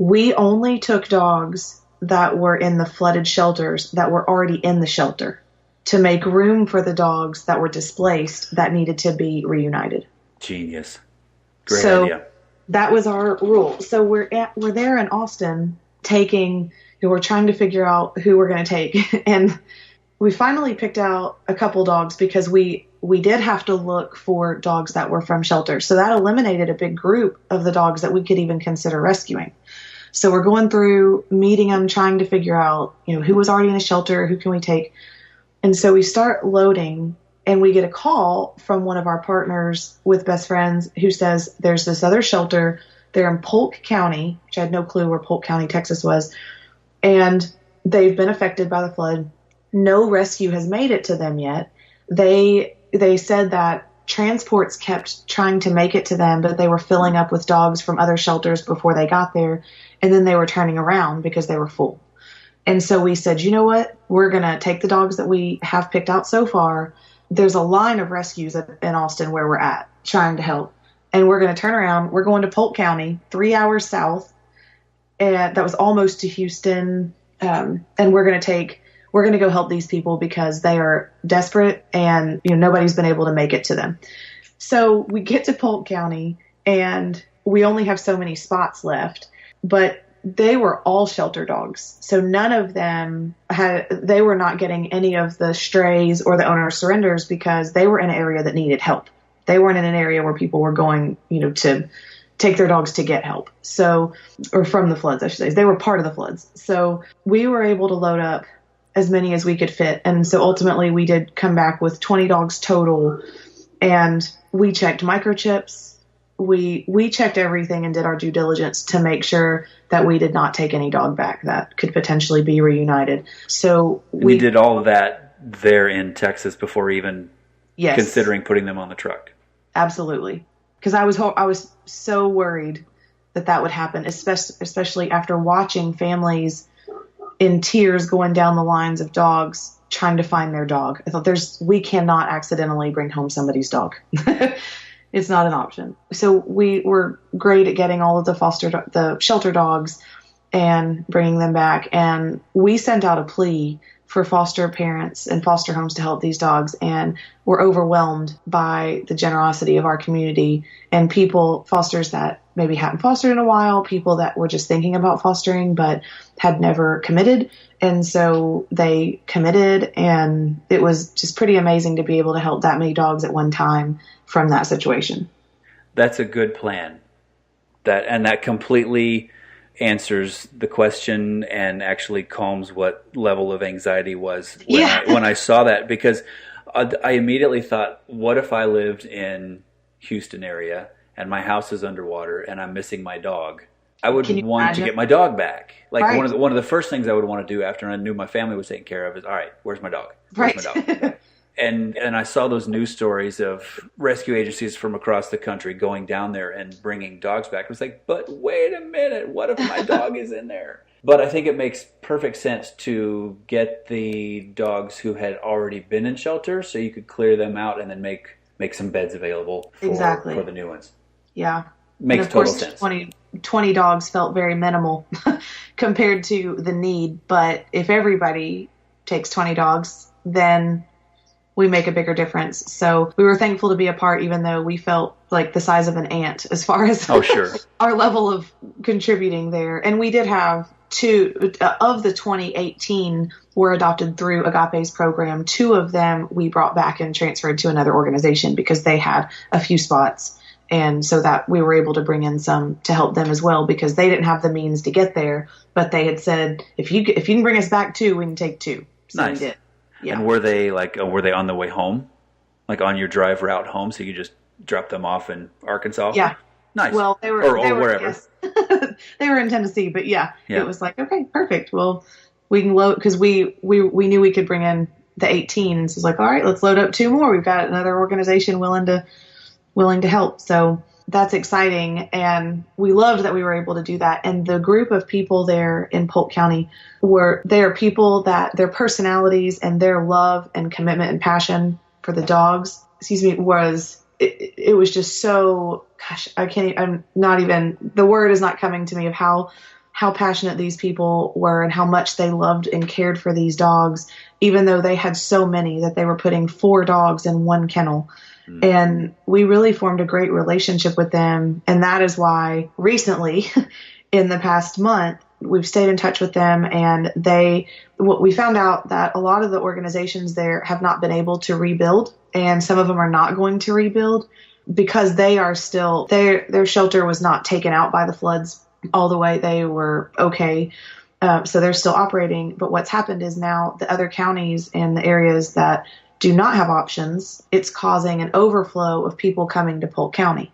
We only took dogs that were in the flooded shelters that were already in the shelter to make room for the dogs that were displaced that needed to be reunited. Genius. Great idea. That was our rule. So we're there in Austin we're trying to figure out who we're going to take. And we finally picked out a couple dogs because we did have to look for dogs that were from shelters. So that eliminated a big group of the dogs that we could even consider rescuing. So we're going through, meeting them, trying to figure out, who was already in a shelter, who can we take? And so we start loading, and we get a call from one of our partners with Best Friends who says there's this other shelter. They're in Polk County, which I had no clue where Polk County, Texas was. And they've been affected by the flood. No rescue has made it to them yet. They said that transports kept trying to make it to them, but they were filling up with dogs from other shelters before they got there. And then they were turning around because they were full. And so we said, you know what? We're going to take the dogs that we have picked out so far. There's a line of rescues in Austin where we're at trying to help. And we're going to turn around. We're going to Polk County, 3 hours south. And that was almost to Houston. And we're going to go help these people because they are desperate and, nobody's been able to make it to them. So we get to Polk County and we only have so many spots left, but they were all shelter dogs. So none of them they were not getting any of the strays or the owner surrenders because they were in an area that needed help. They weren't in an area where people were going, to take their dogs to get help. So, or from the floods, I should say. They were part of the floods. So we were able to load up as many as we could fit. And so ultimately we did come back with 20 dogs total, and we checked microchips. We checked everything and did our due diligence to make sure that we did not take any dog back that could potentially be reunited. So we did all of that there in Texas before even considering putting them on the truck. Absolutely. Because I was so worried that would happen, especially after watching families in tears going down the lines of dogs trying to find their dog. I thought we cannot accidentally bring home somebody's dog. It's not an option. So we were great at getting all of the shelter dogs and bringing them back. And we sent out a plea for foster parents and foster homes to help these dogs, and were overwhelmed by the generosity of our community and fosters that maybe hadn't fostered in a while, people that were just thinking about fostering but had never committed. And so they committed, and it was just pretty amazing to be able to help that many dogs at one time from that situation. That's a good plan. That completely answers the question and actually calms what level of anxiety was when I saw that, because I immediately thought, what if I lived in Houston area and my house is underwater and I'm missing my dog? I would want to get my dog back. Like right. one of the first things I would want to do after I knew my family was taken care of is, all right, where's my dog? Where's my dog? And I saw those news stories of rescue agencies from across the country going down there and bringing dogs back. It was like, but wait a minute, what if my dog is in there? But I think it makes perfect sense to get the dogs who had already been in shelter so you could clear them out and then make some beds available for the new ones. Yeah. Makes total sense. 20 dogs felt very minimal compared to the need. But if everybody takes 20 dogs, then we make a bigger difference. So we were thankful to be a part, even though we felt like the size of an ant as far as our level of contributing there. And we did have 2 of the 2018 were adopted through Agape's program. 2 of them we brought back and transferred to another organization because they had a few spots. And so that we were able to bring in some to help them as well, because they didn't have the means to get there. But they had said, if you can bring us back 2, we can take 2. So nice. We did. Yeah. And were they on the way home? Like on your drive route home, so you just drop them off in Arkansas? Yeah. Nice. Well, they were wherever. Yes. They were in Tennessee, but yeah, it was like, okay, perfect. Well, we can load, because we knew we could bring in the 18, and so it's like, all right, let's load up 2 more. We've got another organization willing to help. So that's exciting. And we loved that we were able to do that. And the group of people there in Polk County they are people that their personalities and their love and commitment and passion for the dogs, it was just so, gosh, the word is not coming to me of how passionate these people were and how much they loved and cared for these dogs, even though they had so many that they were putting 4 dogs in one kennel. And we really formed a great relationship with them. And that is why recently, in the past month, we've stayed in touch with them. And we found out that a lot of the organizations there have not been able to rebuild. And some of them are not going to rebuild because they are still, their shelter was not taken out by the floods all the way. They were okay. So they're still operating. But what's happened is now the other counties and the areas that do not have options, it's causing an overflow of people coming to Polk County.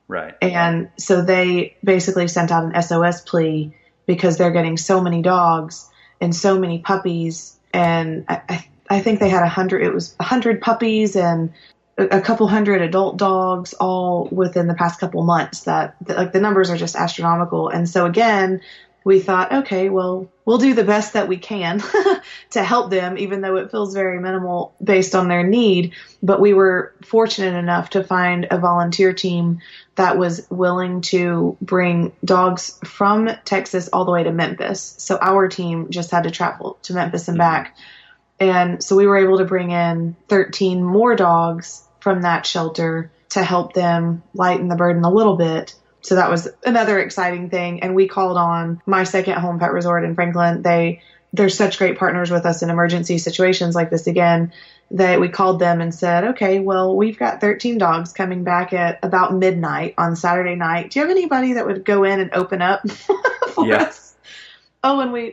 Right. And so they basically sent out an SOS plea because they're getting so many dogs and so many puppies. And I think they had 100 puppies and a couple hundred adult dogs all within the past couple months. That like the numbers are just astronomical. And so again, we thought, okay, well, we'll do the best that we can to help them, even though it feels very minimal based on their need. But we were fortunate enough to find a volunteer team that was willing to bring dogs from Texas all the way to Memphis. So our team just had to travel to Memphis and back. And so we were able to bring in 13 more dogs from that shelter to help them lighten the burden a little bit. So that was another exciting thing. And we called on My Second Home Pet Resort in Franklin. They're such great partners with us in emergency situations like this again, that we called them and said, okay, well, we've got 13 dogs coming back at about midnight on Saturday night. Do you have anybody that would go in and open up for us? Oh, and we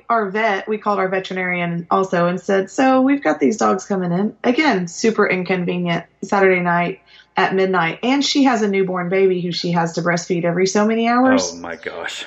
called our veterinarian also and said, so we've got these dogs coming in. Again, super inconvenient Saturday night at midnight. And she has a newborn baby who she has to breastfeed every so many hours. Oh my gosh.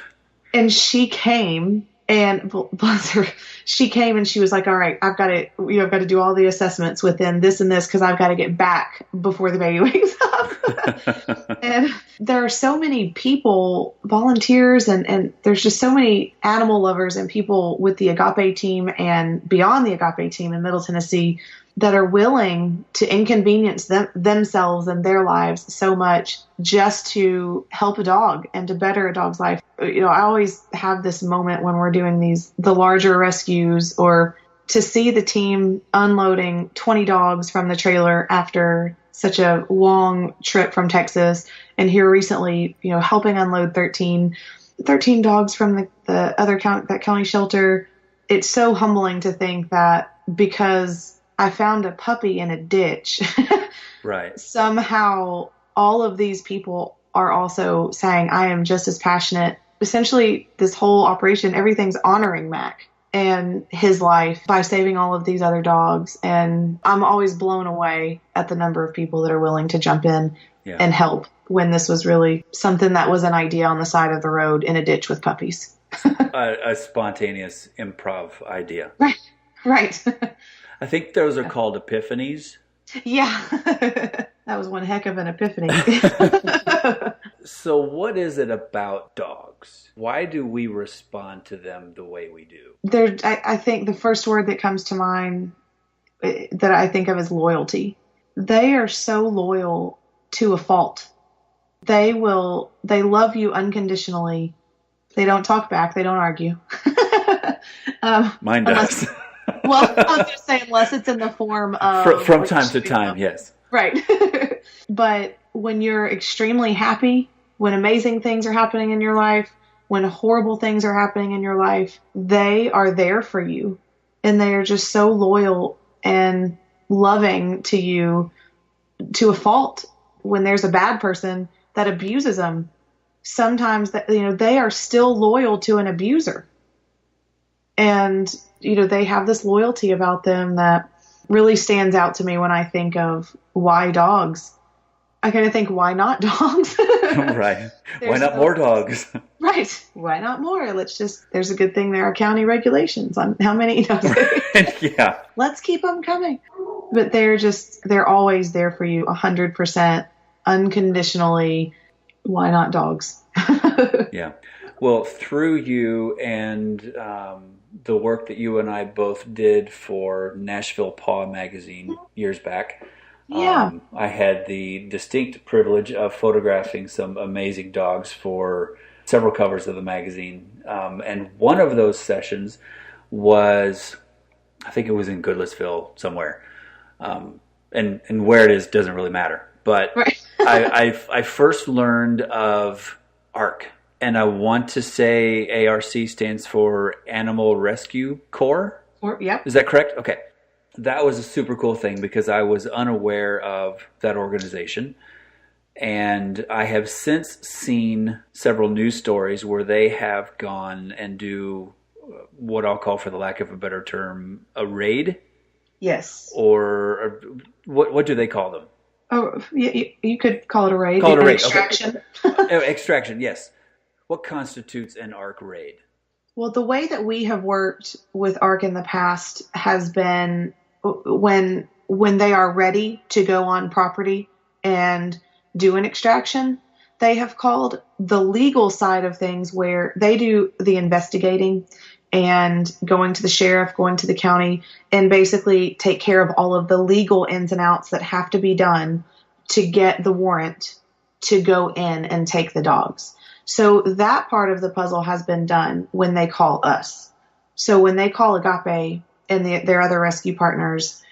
And she came and bless her, she came and she was like, all right, I've got to do all the assessments within this and this, cause I've got to get back before the baby wakes up. And there are so many people, volunteers, and there's just so many animal lovers and people with the Agape team and beyond the Agape team in Middle Tennessee that are willing to inconvenience themselves and their lives so much just to help a dog and to better a dog's life. You know, I always have this moment when we're doing the larger rescues, or to see the team unloading 20 dogs from the trailer after such a long trip from Texas, and here recently, you know, helping unload 13 dogs from the other county shelter. It's so humbling to think that because I found a puppy in a ditch, right, somehow all of these people are also saying, I am just as passionate. Essentially, this whole operation, everything's honoring Mac and his life by saving all of these other dogs. And I'm always blown away at the number of people that are willing to jump in and help when this was really something that was an idea on the side of the road in a ditch with puppies. a spontaneous improv idea. Right. I think those are called epiphanies. Yeah. That was one heck of an epiphany. So what is it about dogs? Why do we respond to them the way we do? I think the first word that comes to mind that I think of is loyalty. They are so loyal to a fault. They love you unconditionally. They don't talk back. They don't argue. Mine does. Well, I was going to say, unless it's in the form of... From time to time, yes. Right. But when you're extremely happy, when amazing things are happening in your life, when horrible things are happening in your life, they are there for you. And they are just so loyal and loving to you to a fault. When there's a bad person that abuses them, sometimes they are still loyal to an abuser. And, they have this loyalty about them that really stands out to me when I think of why dogs. I kind of think, why not dogs? Right. Why not more dogs? Right. Why not more? There's a good thing there are county regulations on how many dogs. Yeah. Let's keep them coming. But they're always there for you 100% unconditionally. Why not dogs? Yeah. Well, through you and the work that you and I both did for Nashville Paw magazine years back, I had the distinct privilege of photographing some amazing dogs for several covers of the magazine. And one of those sessions was, I think it was in Goodlettsville somewhere. And where it is doesn't really matter. But right. I first learned of ARC. And I want to say ARC stands for Animal Rescue Corps. Yep. Is that correct? Okay. That was a super cool thing because I was unaware of that organization. And I have since seen several news stories where they have gone and do what I'll call, for the lack of a better term, a raid. Yes. Or what do they call them? Oh, you could call it a raid. Call it a raid. Extraction. Okay. Extraction, yes. What constitutes an ARC raid? Well, the way that we have worked with ARC in the past has been when when they are ready to go on property and do an extraction, they have called the legal side of things where they do the investigating and going to the sheriff, going to the county, and basically take care of all of the legal ins and outs that have to be done to get the warrant to go in and take the dogs. So that part of the puzzle has been done when they call us. So when they call Agape and their other rescue partners,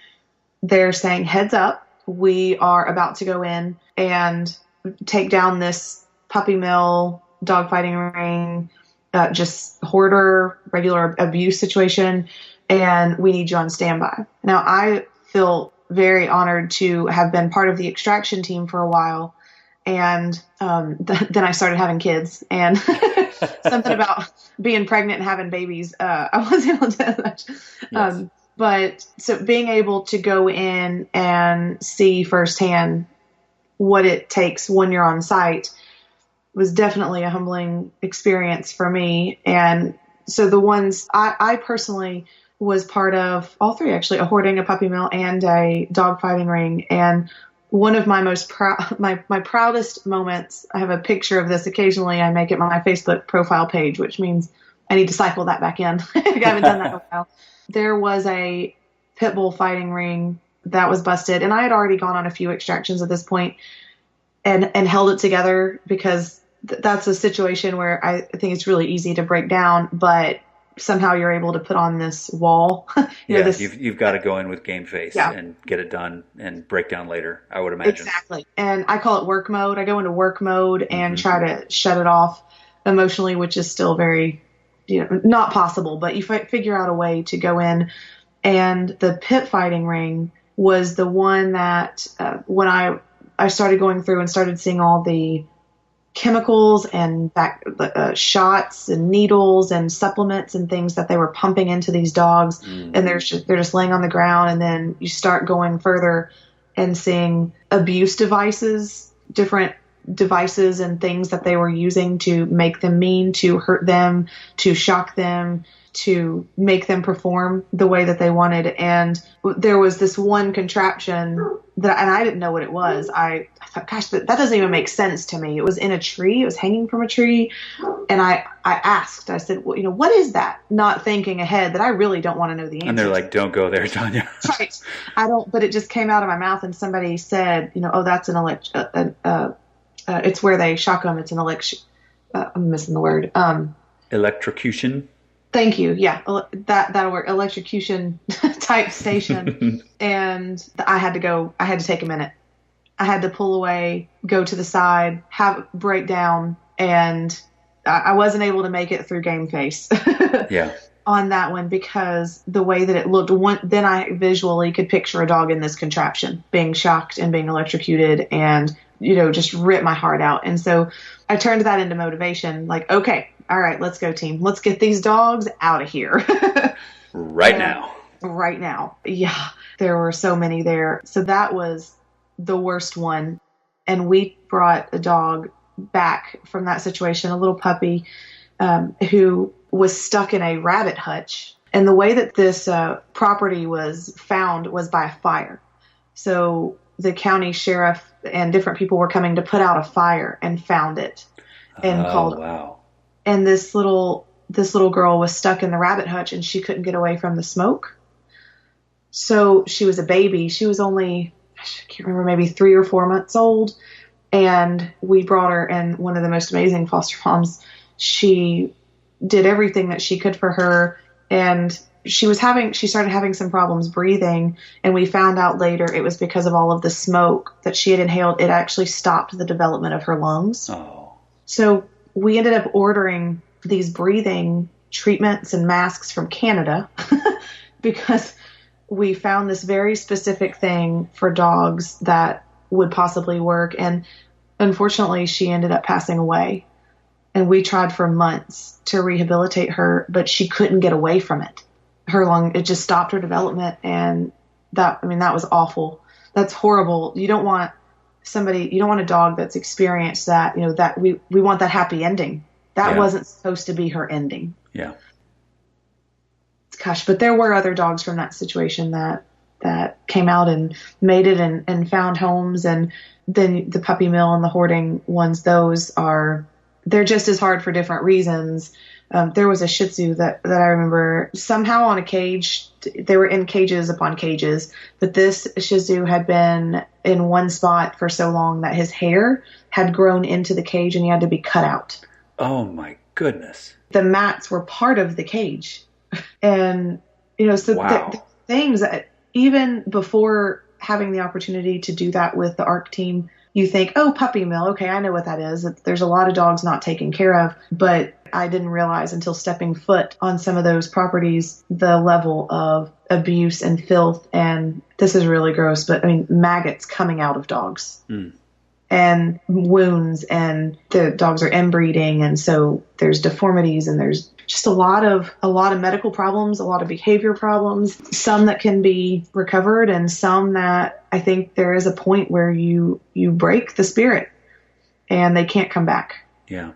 they're saying, heads up, we are about to go in and take down this puppy mill, dogfighting ring, just hoarder, regular abuse situation, and we need you on standby. Now, I feel very honored to have been part of the extraction team for a while, and then I started having kids, and something about being pregnant and having babies, I wasn't able to yes. But so being able to go in and see firsthand what it takes when you're on site was definitely a humbling experience for me. And so the ones I personally was part of, all three actually, a hoarding, a puppy mill, and a dogfighting ring. And one of my most my proudest moments, I have a picture of this. Occasionally I make it my Facebook profile page, which means I need to cycle that back in. I haven't done that in a while. There was a pit bull fighting ring that was busted, and I had already gone on a few extractions at this point and held it together because that's a situation where I think it's really easy to break down, but somehow you're able to put on this wall. You've got to go in with Gameface and get it done and break down later, I would imagine. Exactly. And I call it work mode. I go into work mode and try to shut it off emotionally, which is still very, not possible, but you figure out a way to go in. And the pit fighting ring was the one that when I started going through and started seeing all the chemicals and shots and needles and supplements and things that they were pumping into these dogs, and they're just laying on the ground, and then you start going further and seeing abuse devices, different devices and things that they were using to make them mean, to hurt them, to shock them, to make them perform the way that they wanted. And there was this one contraption and I didn't know what it was. I thought, gosh, that doesn't even make sense to me. It was in a tree. It was hanging from a tree. And I asked, I said, well, what is that? Not thinking ahead that I really don't want to know the answer. And they're like, don't go there, Tanya. Right. But it just came out of my mouth, and somebody said, oh, that's it's where they shock them. It's an I'm missing the word. Electrocution. Thank you. Yeah, that'll work. Electrocution type station. And I had to take a minute. I had to pull away, go to the side, break down, and I wasn't able to make it through Gameface. Yeah. On that one, because the way that it looked, then I visually could picture a dog in this contraption being shocked and being electrocuted and, just rip my heart out. And so I turned that into motivation. Like, okay, all right, let's go, team. Let's get these dogs out of here. Right now. Right now. Yeah, there were so many there. So that was the worst one. And we brought a dog back from that situation, a little puppy who was stuck in a rabbit hutch. And the way that this property was found was by a fire. So the county sheriff and different people were coming to put out a fire and found it and called. Wow. And this little girl was stuck in the rabbit hutch, and she couldn't get away from the smoke. So she was a baby. She was only, I can't remember, maybe 3 or 4 months old. And we brought her, and one of the most amazing foster moms, she did everything that she could for her. And she started having some problems breathing. And we found out later it was because of all of the smoke that she had inhaled. It actually stopped the development of her lungs. Oh. So we ended up ordering these breathing treatments and masks from Canada because we found this very specific thing for dogs that would possibly work. And unfortunately, she ended up passing away. And we tried for months to rehabilitate her, but she couldn't get away from it. It just stopped her development. And that was awful. That's horrible. You don't want a dog that's experienced that, that we want that happy ending. That wasn't supposed to be her ending. Yeah. Gosh, but there were other dogs from that situation that that came out and mated and found homes. And then the puppy mill and the hoarding ones, they're just as hard for different reasons. There was a Shih Tzu that I remember somehow on a cage. They were in cages upon cages, but this Shih Tzu had been in one spot for so long that his hair had grown into the cage and he had to be cut out. Oh my goodness. The mats were part of the cage. And, so wow. the things that even before having the opportunity to do that with the ARC team, you think, oh, puppy mill. Okay, I know what that is. There's a lot of dogs not taken care of, but I didn't realize until stepping foot on some of those properties, the level of abuse and filth. And this is really gross, but maggots coming out of dogs and wounds, and the dogs are inbreeding. And so there's deformities, and there's just a lot of medical problems, a lot of behavior problems, some that can be recovered and some that I think there is a point where you break the spirit and they can't come back. Yeah.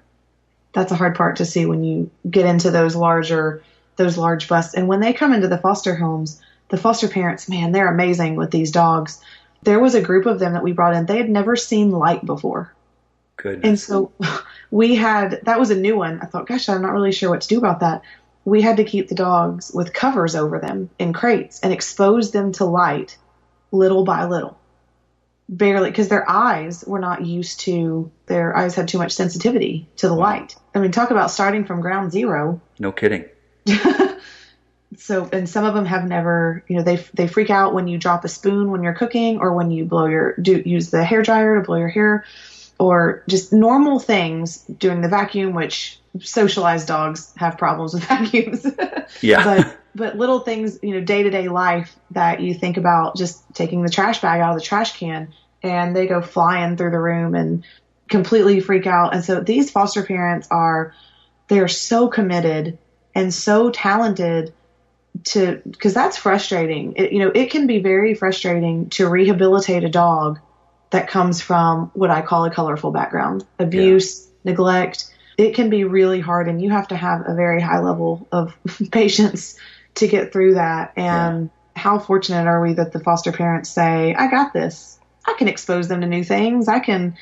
That's a hard part to see when you get into those large busts. And when they come into the foster homes, the foster parents, man, they're amazing with these dogs. There was a group of them that we brought in. They had never seen light before. Goodness. And so that was a new one. I thought, gosh, I'm not really sure what to do about that. We had to keep the dogs with covers over them in crates and expose them to light little by little. Barely, because their eyes were not used to, their eyes had too much sensitivity to the light. Talk about starting from ground zero. No kidding. So, and some of them have never, they freak out when you drop a spoon when you're cooking, or when you use the hair dryer to blow your hair, or just normal things, doing the vacuum, which socialized dogs have problems with vacuums. Yeah. But little things, day-to-day life that you think about, just taking the trash bag out of the trash can, and they go flying through the room and completely freak out. And so these foster parents they are so committed and so talented because that's frustrating. It can be very frustrating to rehabilitate a dog that comes from what I call a colorful background, abuse, neglect. It can be really hard, and you have to have a very high level of patience to get through that. And how fortunate are we that the foster parents say, I got this. I can expose them to new things. I can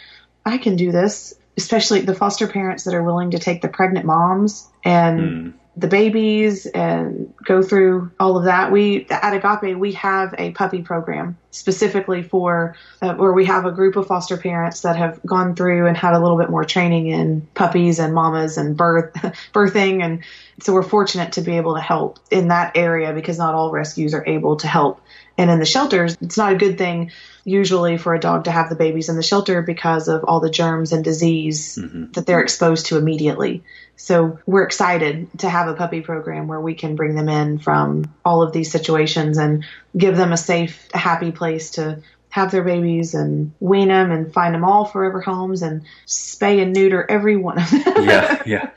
do this. Especially the foster parents that are willing to take the pregnant moms and the babies and go through all of that. At Agape, we have a puppy program specifically for where we have a group of foster parents that have gone through and had a little bit more training in puppies and mamas and birthing. And so we're fortunate to be able to help in that area, because not all rescues are able to help. And in the shelters, it's not a good thing usually for a dog to have the babies in the shelter because of all the germs and disease that they're exposed to immediately. So we're excited to have a puppy program where we can bring them in from all of these situations and give them a safe, happy place to have their babies and wean them and find them all forever homes and spay and neuter every one of them.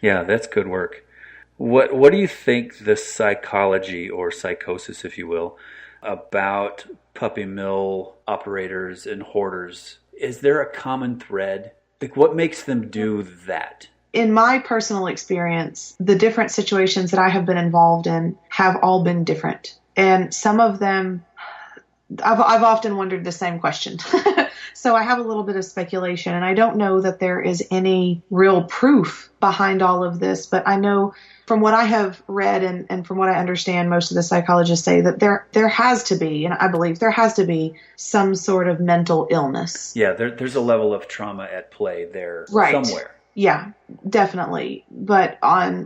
Yeah, that's good work. What do you think the psychology, or psychosis, if you will, about puppy mill operators and hoarders? Is there a common thread? Like, what makes them do that? In my personal experience, the different situations that I have been involved in have all been different. And some of them, I've often wondered the same question. So I have a little bit of speculation, and I don't know that there is any real proof behind all of this, but I know from what I have read and from what I understand, most of the psychologists say that there has to be, and I believe there has to be, some sort of mental illness. Yeah, there's a level of trauma at play there somewhere. Yeah, definitely. But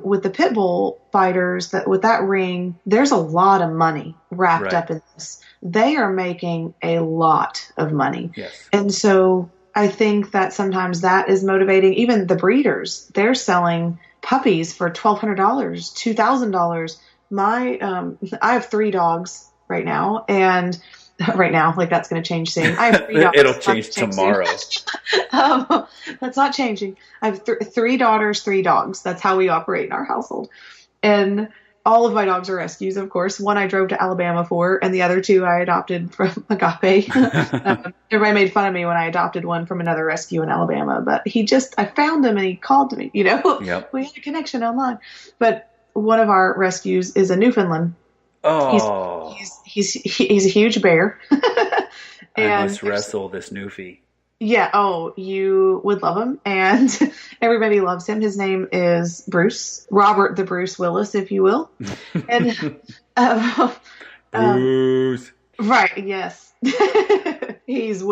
with the pit bull fighters, with that ring, there's a lot of money wrapped up in this. They are making a lot of money. Yes. And so I think that sometimes that is motivating. Even the breeders, they're selling puppies for $1,200, $2,000. I have 3 dogs right now, and right now, like that's going to change soon. I have 3 dogs. It'll change tomorrow. That's not changing. I have 3 daughters, 3 dogs. That's how we operate in our household. And all of my dogs are rescues, of course. One I drove to Alabama for, and the other 2 I adopted from Agape. Everybody made fun of me when I adopted one from another rescue in Alabama, but I found him and he called to me, Yep. We had a connection online. But one of our rescues is a Newfoundland. Oh, He's a huge bear. I must wrestle this newfie. Yeah, oh, you would love him, and everybody loves him. His name is Bruce, Robert the Bruce Willis, if you will. And Bruce. right, yes. He's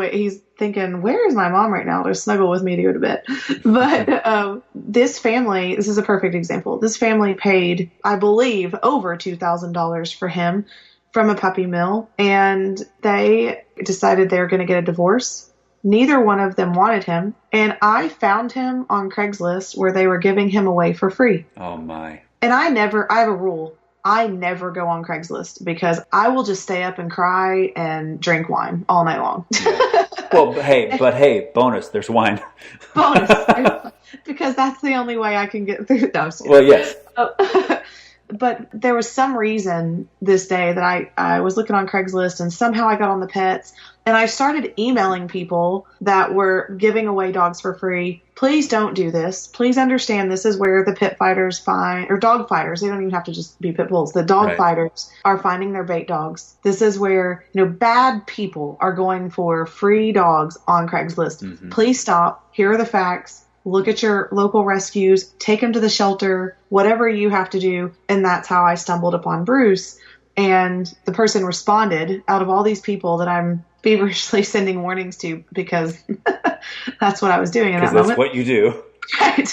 thinking, where is my mom right now to snuggle with me to go to bed? But this is a perfect example. This family paid, I believe, over $2,000 for him from a puppy mill, and they decided they were going to get a divorce. Neither one of them wanted him, and I found him on Craigslist where they were giving him away for free. Oh, my. And I have a rule. I never go on Craigslist because I will just stay up and cry and drink wine all night long. Yeah. Well, hey, bonus, there's wine. Bonus. Because that's the only way I can get through those. Well, yes. But there was some reason this day that I was looking on Craigslist and somehow I got on the pets and I started emailing people that were giving away dogs for free. Please don't do this. Please understand this is where the pit fighters or dog fighters. They don't even have to just be pit bulls. The dog fighters are finding their bait dogs. This is where, bad people are going for free dogs on Craigslist. Mm-hmm. Please stop. Here are the facts. Look at your local rescues, take them to the shelter, whatever you have to do. And that's how I stumbled upon Bruce. And the person responded out of all these people that I'm feverishly sending warnings to because that's what I was doing in that moment. That's what you do. Right.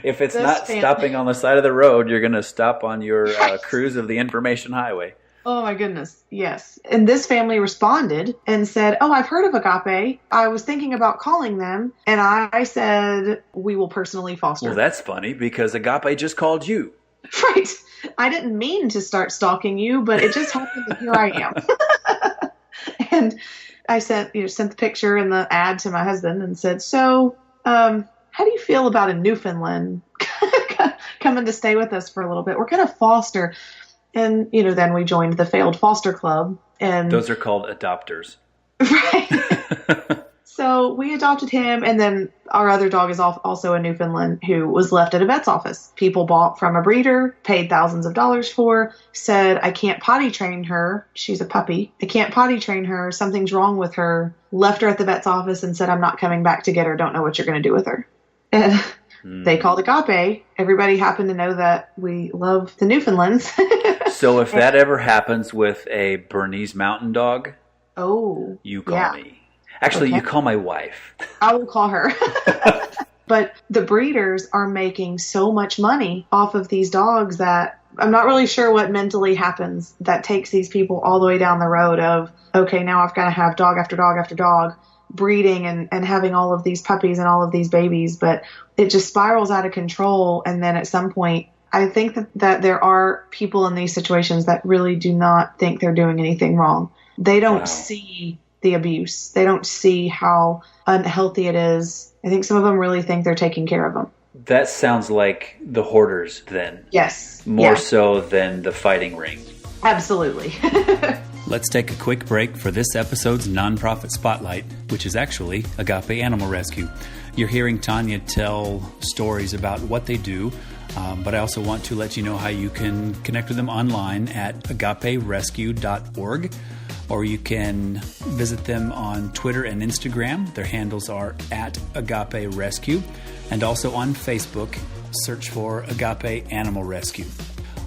If it's not stopping on the side of the road, you're going to stop on your cruise of the information highway. Oh, my goodness. Yes. And this family responded and said, oh, I've heard of Agape. I was thinking about calling them. And I said, we will personally foster. Well, that's funny because Agape just called you. Right. I didn't mean to start stalking you, but it just happened that here I am. And I sent the picture and the ad to my husband and said, so how do you feel about a Newfoundland coming to stay with us for a little bit? We're going to foster. And, then we joined the failed foster club. And those are called adopters. Right. So we adopted him. And then our other dog is also a Newfoundland who was left at a vet's office. People bought from a breeder, paid thousands of dollars for, said, I can't potty train her. She's a puppy. I can't potty train her. Something's wrong with her. Left her at the vet's office and said, I'm not coming back to get her. Don't know what you're going to do with her. And they called Agape. Everybody happened to know that we love the Newfoundlands. So if that ever happens with a Bernese Mountain Dog, you call me. Actually, you call my wife. I will call her. But the breeders are making so much money off of these dogs that I'm not really sure what mentally happens that takes these people all the way down the road of, okay, now I've got to have dog after dog after dog breeding and having all of these puppies and all of these babies. But it just spirals out of control. And then at some point, I think that there are people in these situations that really do not think they're doing anything wrong. They don't see the abuse. They don't see how unhealthy it is. I think some of them really think they're taking care of them. That sounds like the hoarders then. Yes. More so than the fighting ring. Absolutely. Let's take a quick break for this episode's nonprofit spotlight, which is actually Agape Animal Rescue. You're hearing Tanya tell stories about what they do, but I also want to let you know how you can connect with them online at agaperescue.org, or you can visit them on Twitter and Instagram. Their handles are at Agape Rescue, and also on Facebook, search for Agape Animal Rescue.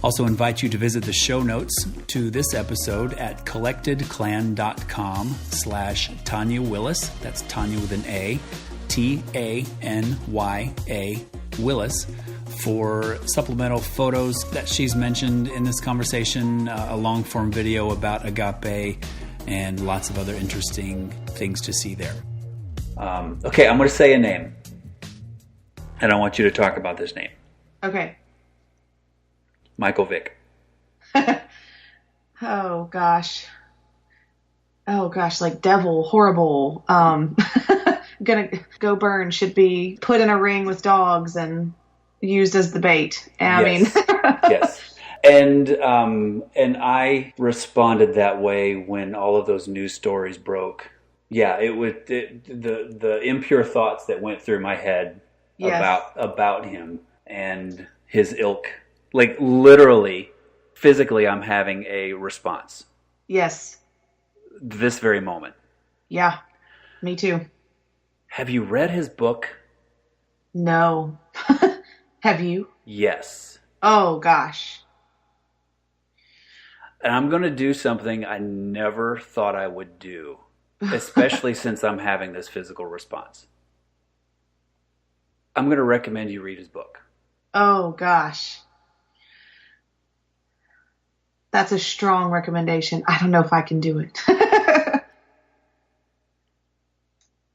Also invite you to visit the show notes to this episode at collectedclan.com/Tanya Willis. That's Tanya with an A, Tanya Willis, for supplemental photos that she's mentioned in this conversation, a long form video about Agape, and lots of other interesting things to see there. Okay, I'm going to say a name, and I want you to talk about this name. Okay. Michael Vick. Oh gosh, like devil, horrible. Gonna go burn, should be put in a ring with dogs and used as the bait. Yes. And I responded that way when all of those news stories broke. Yeah, the impure thoughts that went through my head about him and his ilk, like literally physically I'm having a response. Yes. This very moment. Yeah, me too. Have you read his book? No. Have you? Yes. Oh, gosh. And I'm going to do something I never thought I would do, especially since I'm having this physical response. I'm going to recommend you read his book. Oh, gosh. That's a strong recommendation. I don't know if I can do it.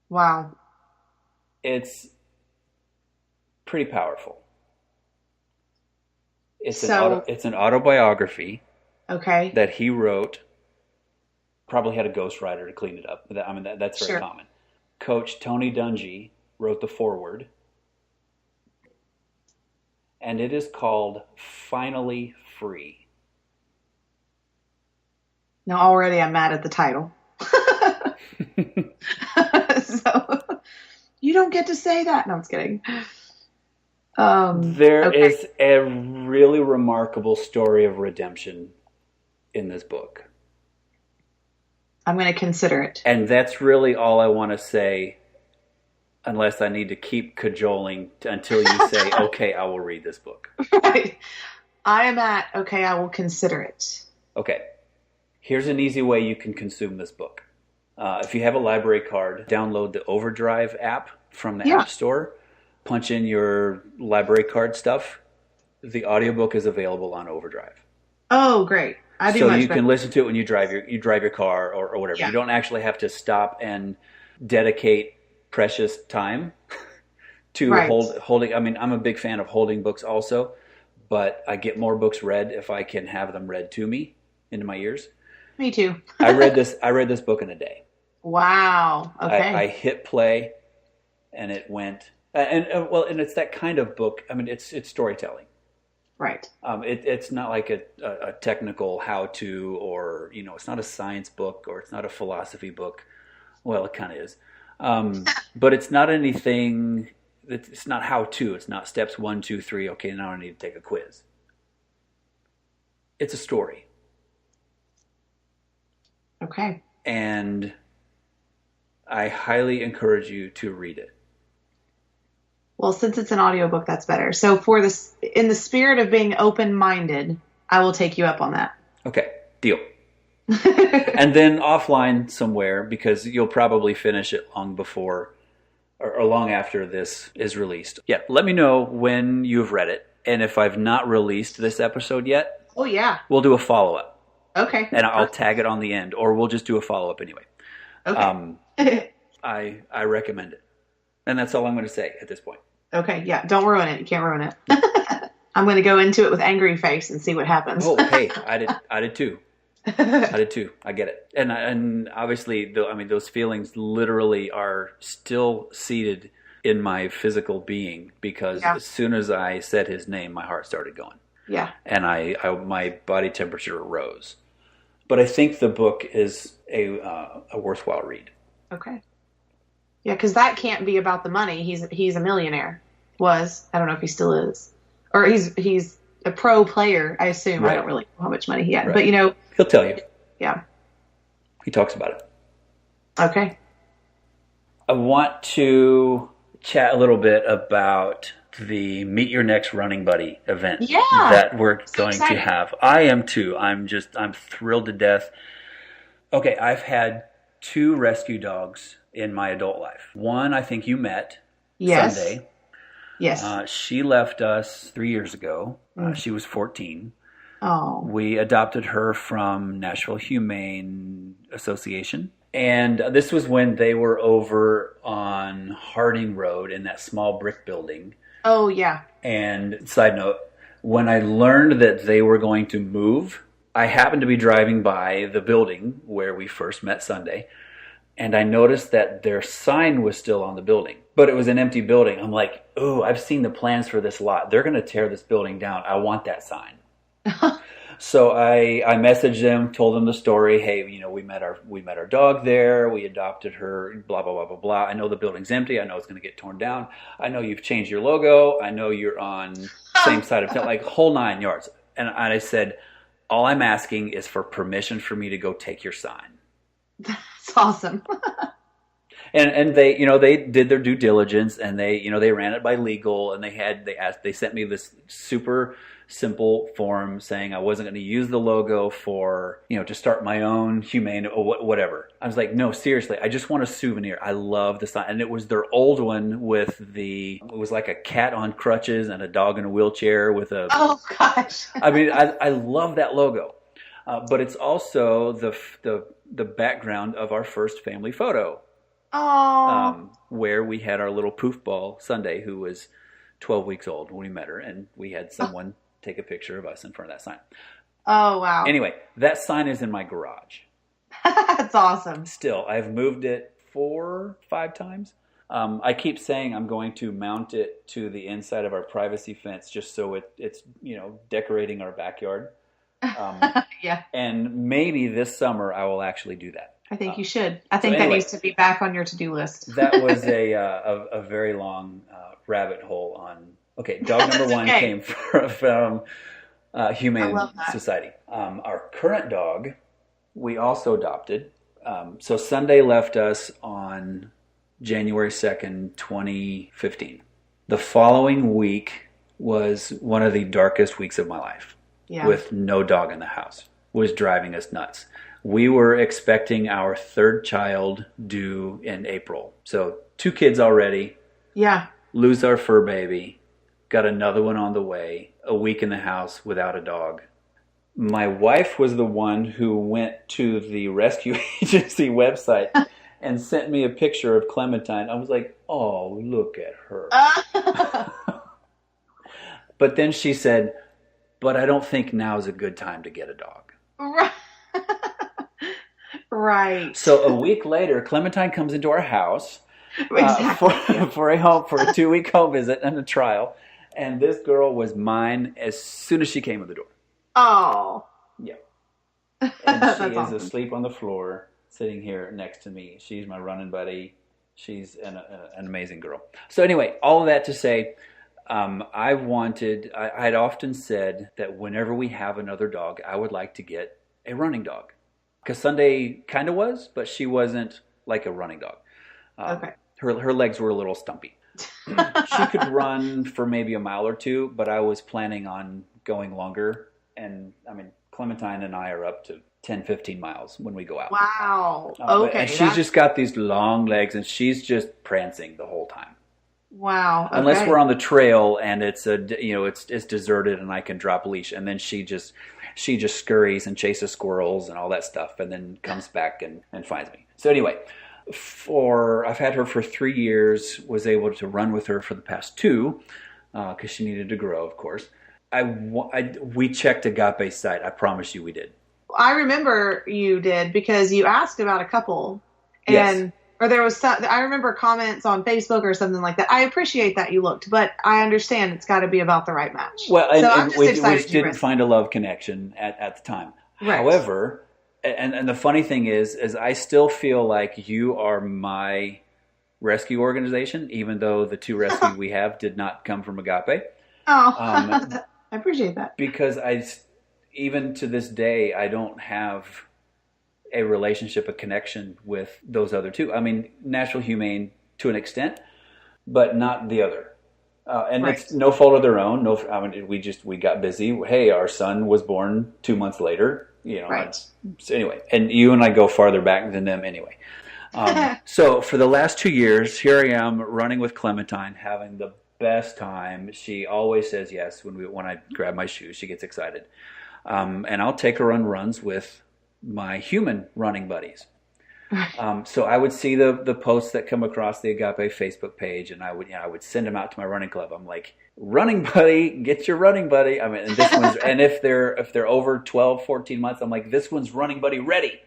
Wow. It's pretty powerful. It's an autobiography. Okay. That he wrote. Probably had a ghostwriter to clean it up. I mean, that's very common. Coach Tony Dungy wrote the foreword. And it is called Finally Free. Now, already I'm mad at the title. So, you don't get to say that. No, I'm just kidding. There is a really remarkable story of redemption in this book. I'm going to consider it. And that's really all I want to say, unless I need to keep cajoling until you say, okay, I will read this book. Right. I am at, okay, I will consider it. Okay. Here's an easy way you can consume this book. If you have a library card, download the Overdrive app from the App Store. Punch in your library card stuff. The audiobook is available on Overdrive. Oh, great. So you can listen to it when you drive your car or whatever. Yeah. You don't actually have to stop and dedicate precious time to holding. I mean, I'm a big fan of holding books also, but I get more books read if I can have them read to me into my ears. Me too. I read this book in a day. Wow. Okay. I hit play, and it went. And it's that kind of book. I mean, it's storytelling. Right. It's not like a technical how-to, or it's not a science book, or it's not a philosophy book. Well, it kind of is, but it's not anything. It's not how-to. It's not steps 1, 2, 3. Okay, now I need to take a quiz. It's a story. Okay. And I highly encourage you to read it. Well, since it's an audiobook, that's better. So in the spirit of being open-minded, I will take you up on that. Okay, deal. And then offline somewhere, because you'll probably finish it long before or long after this is released. Yeah, let me know when you've read it. And if I've not released this episode yet, oh yeah, we'll do a follow-up. Okay. And I'll tag it on the end, or we'll just do a follow-up anyway. Okay. I recommend it. And that's all I'm going to say at this point. Okay, yeah. Don't ruin it. You can't ruin it. I'm going to go into it with angry face and see what happens. Oh, hey, I did too. I did too. I get it. And obviously, those feelings literally are still seated in my physical being, because as soon as I said his name, my heart started going. Yeah. And my body temperature rose. But I think the book is a worthwhile read. Okay. Yeah, because that can't be about the money. He's a millionaire. Was. I don't know if he still is. Or he's a pro player, I assume. Right. I don't really know how much money he had. Right. But, he'll tell you. Yeah. He talks about it. Okay. I want to chat a little bit about the Meet Your Next Running Buddy event that we're going to have. I am too. I'm thrilled to death. Okay, I've had 2 rescue dogs in my adult life. One I think you met Sunday. Yes. She left us 3 years ago. She was 14. Oh. We adopted her from Nashville Humane Association. And this was when they were over on Harding Road in that small brick building. Oh, yeah. And side note, when I learned that they were going to move, I happened to be driving by the building where we first met Sunday, and I noticed that their sign was still on the building, but it was an empty building. I'm like, oh, I've seen the plans for this lot. They're going to tear this building down. I want that sign. So I messaged them, told them the story. Hey, we met our dog there. We adopted her, blah, blah, blah, blah, blah. I know the building's empty. I know it's going to get torn down. I know you've changed your logo. I know you're on same side of town, like whole 9 yards. And I said, all I'm asking is for permission for me to go take your sign. That's awesome. And they, they did their due diligence, and they ran it by legal, and they sent me this super simple form saying I wasn't going to use the logo for, to start my own humane or whatever. I was like, no, seriously, I just want a souvenir. I love the sign. And it was their old one with it was like a cat on crutches and a dog in a wheelchair with a... Oh, gosh. I mean, I love that logo. But it's also the background of our first family photo. Oh. Where we had our little poofball Sunday, who was 12 weeks old when we met her, and we had someone take a picture of us in front of that sign. Oh, wow. Anyway, that sign is in my garage. That's awesome. Still, I've moved it 4 or 5 times. I keep saying I'm going to mount it to the inside of our privacy fence just so it's decorating our backyard. Yeah. And maybe this summer I will actually do that. I think you should. I think that needs to be back on your to-do list. That was a very long rabbit hole on... Okay, dog number 1 came from Humane Society. Our current dog, we also adopted. So Sunday left us on January 2nd, 2015. The following week was one of the darkest weeks of my life. Yeah. With no dog in the house. It was driving us nuts. We were expecting our 3rd child due in April. So 2 kids already. Yeah. Lose our fur baby. Got another one on the way. A week in the house without a dog. My wife was the one who went to the rescue agency website and sent me a picture of Clementine. I was like, oh, look at her. But then she said, but I don't think now is a good time to get a dog. Right. Right. So a week later, Clementine comes into our house exactly. for a 2-week home visit and a trial. And this girl was mine as soon as she came in the door. Oh. Yeah. And she is awesome. Asleep on the floor, sitting here next to me. She's my running buddy. She's an amazing girl. So anyway, all of that to say, I had often said that whenever we have another dog, I would like to get a running dog. Because Sunday kind of was, but she wasn't like a running dog. Okay. Her legs were a little stumpy. She could run for maybe a mile or 2, but I was planning on going longer. And I mean, Clementine and I are up to 10, 15 miles when we go out. Wow. Okay. And she's just got these long legs, and she's just prancing the whole time. Wow. Okay. Unless we're on the trail and it's it's deserted and I can drop a leash, and then she just scurries and chases squirrels and all that stuff, and then comes back and finds me. So anyway, I've had her for 3 years. Was able to run with her for the past 2 because she needed to grow, of course. We checked Agape's site. I promise you, we did. I remember you did because you asked about a couple, and. Yes. Or there was I remember comments on Facebook or something like that. I appreciate that you looked, but I understand it's got to be about the right match. Well, so I'm just we excited didn't find a love connection at the time. Right. However, and the funny thing is I still feel like you are my rescue organization, even though the 2 rescues we have did not come from Agape. Oh, I appreciate that. Because even to this day, I don't have a relationship, a connection with those other 2. I mean, Natural Humane to an extent, but not the other. And right. It's no fault of their own. We got busy. Hey, our son was born 2 months later. Right. So anyway, and you and I go farther back than them anyway. So for the last 2 years, here I am running with Clementine, having the best time. She always says yes when I grab my shoes. She gets excited, and I'll take her on runs with my human running buddies. So I would see the posts that come across the Agape Facebook page, and I would send them out to my running club. I'm like, running buddy, get your running buddy. I mean, and this one's, and if they're over 12, 14 months, I'm like, this one's running buddy ready.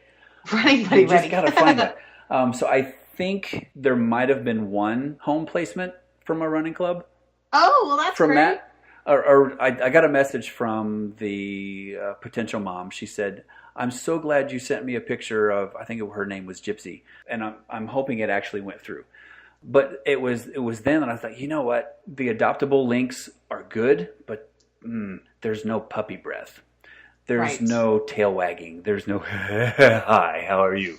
Running buddy you ready. Just gotta find that. So I think there might have been 1 home placement from a running club. Oh, well, that's from great. that. Or I got a message from the potential mom. She said, I'm so glad you sent me a picture of, I think her name was Gypsy, and I'm hoping it actually went through. But it was then that I thought, you know what? The adoptable links are good, but there's no puppy breath. There's no tail wagging. There's no, hi, how are you?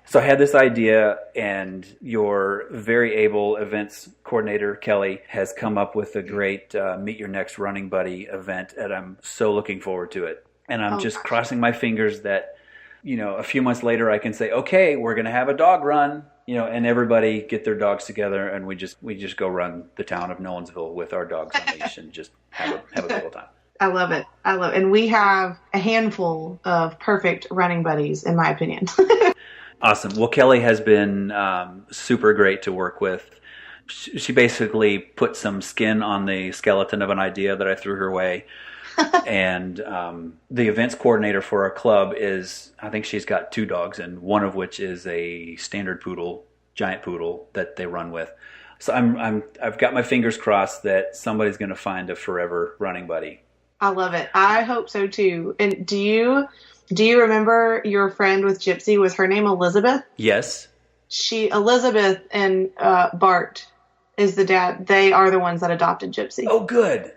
So I had this idea, and your very able events coordinator, Kelly, has come up with a great Meet Your Next Running Buddy event, and I'm so looking forward to it. And I'm just crossing my fingers that, a few months later I can say, okay, we're going to have a dog run, and everybody get their dogs together, and we just go run the town of Nolensville with our dogs on leash and just have a good old time. I love it. And we have a handful of perfect running buddies, in my opinion. Awesome. Well, Kelly has been super great to work with. She basically put some skin on the skeleton of an idea that I threw her way. And the events coordinator for our club I think she's got 2 dogs, and one of which is a standard poodle, giant poodle that they run with. So I've got my fingers crossed that somebody's going to find a forever running buddy. I love it. I hope so too. And do you remember your friend with Gypsy? Was her name Elizabeth? Yes. Elizabeth and Bart is the dad. They are the ones that adopted Gypsy. Oh, good.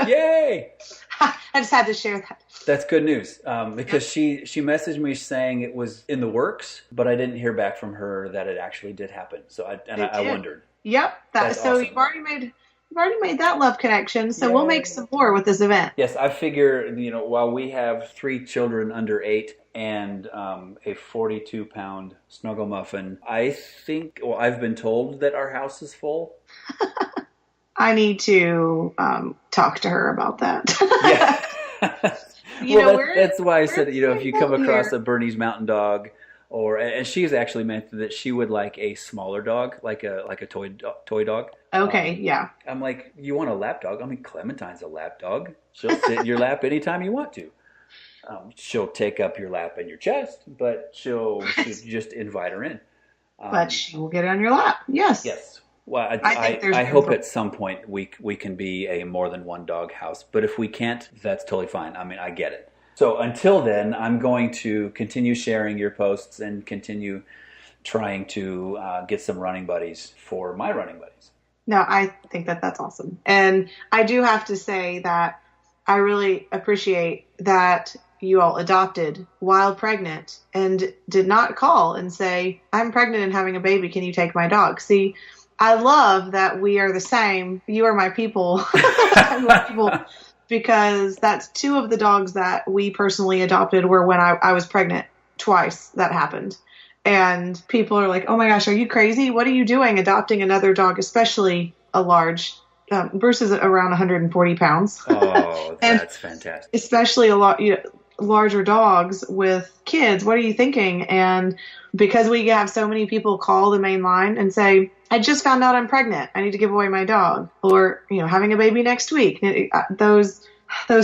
Yay! I just had to share that. That's good news because she messaged me saying it was in the works, but I didn't hear back from her that it actually did happen. So I wondered. Yep. That's so awesome. You've already made that love connection. So we'll make some more with this event. Yes, I figure while we have 3 children under 8 and a 42-pound snuggle muffin, I've been told that our house is full. I need to talk to her about that. Yeah. That's why I said, if you come across a Bernese Mountain Dog, and she's actually meant that she would like a smaller dog, like a toy dog. Okay, yeah. I'm like, you want a lap dog? I mean, Clementine's a lap dog. She'll sit in your lap anytime you want to. She'll take up your lap and your chest, but she'll just invite her in. But she will get on your lap. Yes. Yes. Well, I hope at some point we can be a more than one dog house. But if we can't, that's totally fine. I mean, I get it. So until then, I'm going to continue sharing your posts and continue trying to get some running buddies for my running buddies. No, I think that's awesome. And I do have to say that I really appreciate that you all adopted while pregnant and did not call and say, I'm pregnant and having a baby. Can you take my dog? See, I love that we are the same. You are my people. Because that's 2 of the dogs that we personally adopted were when I was pregnant. Twice that happened. And people are like, oh my gosh, are you crazy? What are you doing adopting another dog, especially a large? Bruce is around 140 pounds. Oh, that's fantastic. Especially a lot, larger dogs with kids. What are you thinking? And because we have so many people call the main line and say, I just found out I'm pregnant. I need to give away my dog. Or, having a baby next week. Those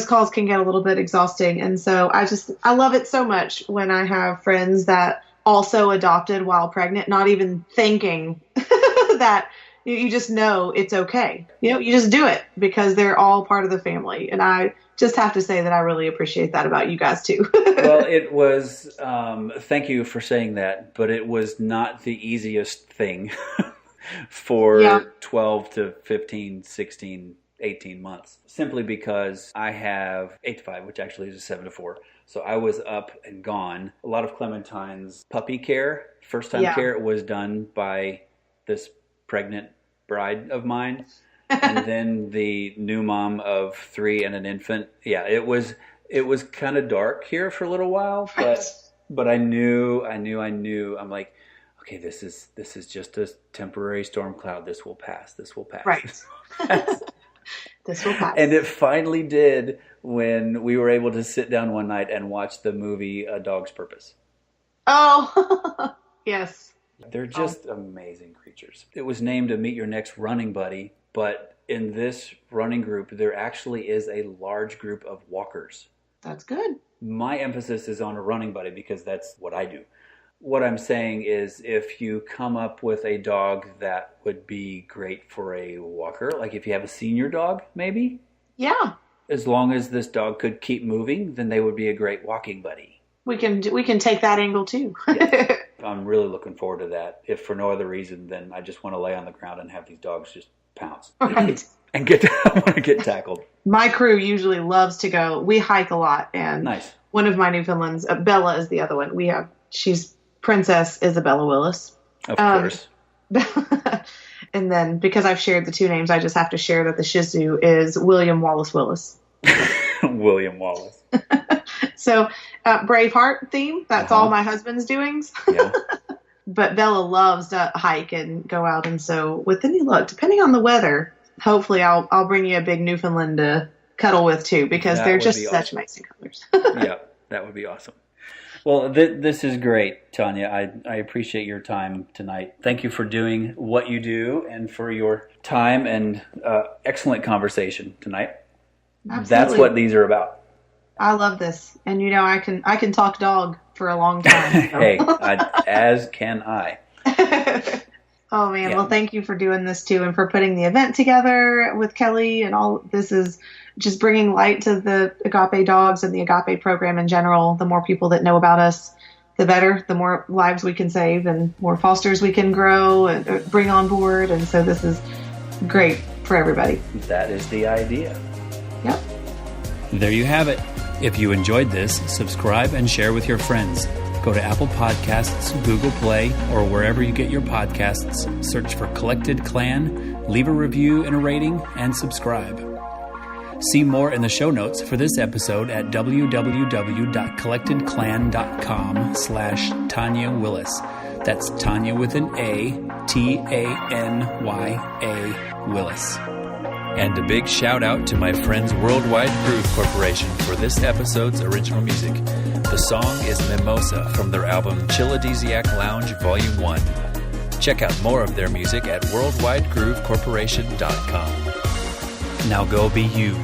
calls can get a little bit exhausting. And so I love it so much when I have friends that also adopted while pregnant, not even thinking that you just know it's okay. You just do it because they're all part of the family. And I just have to say that I really appreciate that about you guys too. Well, it was, thank you for saying that, but it was not the easiest thing for 12 to 15, 16, 18 months, simply because I have 8 to 5, which actually is a 7 to 4. So I was up and gone. A lot of Clementine's puppy care, first time care, was done by this pregnant bride of mine. And then the new mom of 3 and an infant. Yeah, it was kind of dark here for a little while, but I knew. I'm like, okay, this is just a temporary storm cloud. This will pass. Right. This will pass. And it finally did when we were able to sit down one night and watch the movie A Dog's Purpose. Oh, yes. They're just amazing creatures. It was named a Meet Your Next Running Buddy, but in this running group, there actually is a large group of walkers. That's good. My emphasis is on a running buddy because that's what I do. What I'm saying is if you come up with a dog that would be great for a walker, like if you have a senior dog, maybe? Yeah. As long as this dog could keep moving, then they would be a great walking buddy. We can take that angle too. Yes. I'm really looking forward to that. If for no other reason, then I just want to lay on the ground and have these dogs just pounce. Right. And I want to get tackled. my crew usually loves to go. We hike a lot, and Nice. one of my Newfoundlands, Bella is the other one. She's Princess Isabella Willis. Of course. And then because I've shared the two names, I just have to share that the Shih Tzu is William Wallace Willis. William Wallace. So Braveheart theme, that's all my husband's doings. Yeah. But Bella loves to hike and go out. And so with any luck, depending on the weather, hopefully I'll bring you a big Newfoundland to cuddle with too, because they're just such amazing colors. Yeah, that would be awesome. Well, this is great, Tanya. I appreciate your time tonight. Thank you for doing what you do and for your time and excellent conversation tonight. Absolutely. That's what these are about. I love this. And I can talk dog for a long time. So. Hey, as can I. Oh man, Well, thank you for doing this too, and for putting the event together with Kelly, and all. This is just bringing light to the Agape dogs and the Agape program in general. The more people that know about us, the better. The more lives we can save, and more fosters we can grow and bring on board. And so this is great for everybody. That is the idea. Yep. There you have it. If you enjoyed this, subscribe and share with your friends. Go to Apple Podcasts, Google Play, or wherever you get your podcasts. Search for Collected Clan, leave a review and a rating, and subscribe. See more in the show notes for this episode at www.collectedclan.com/Tanya Willis. That's Tanya with an A, Tanya Willis. And a big shout out to my friends Worldwide Groove Corporation for this episode's original music. The song is Mimosa from their album Chilladesiac Lounge Volume 1. Check out more of their music at worldwidegroovecorporation.com. Now go be you.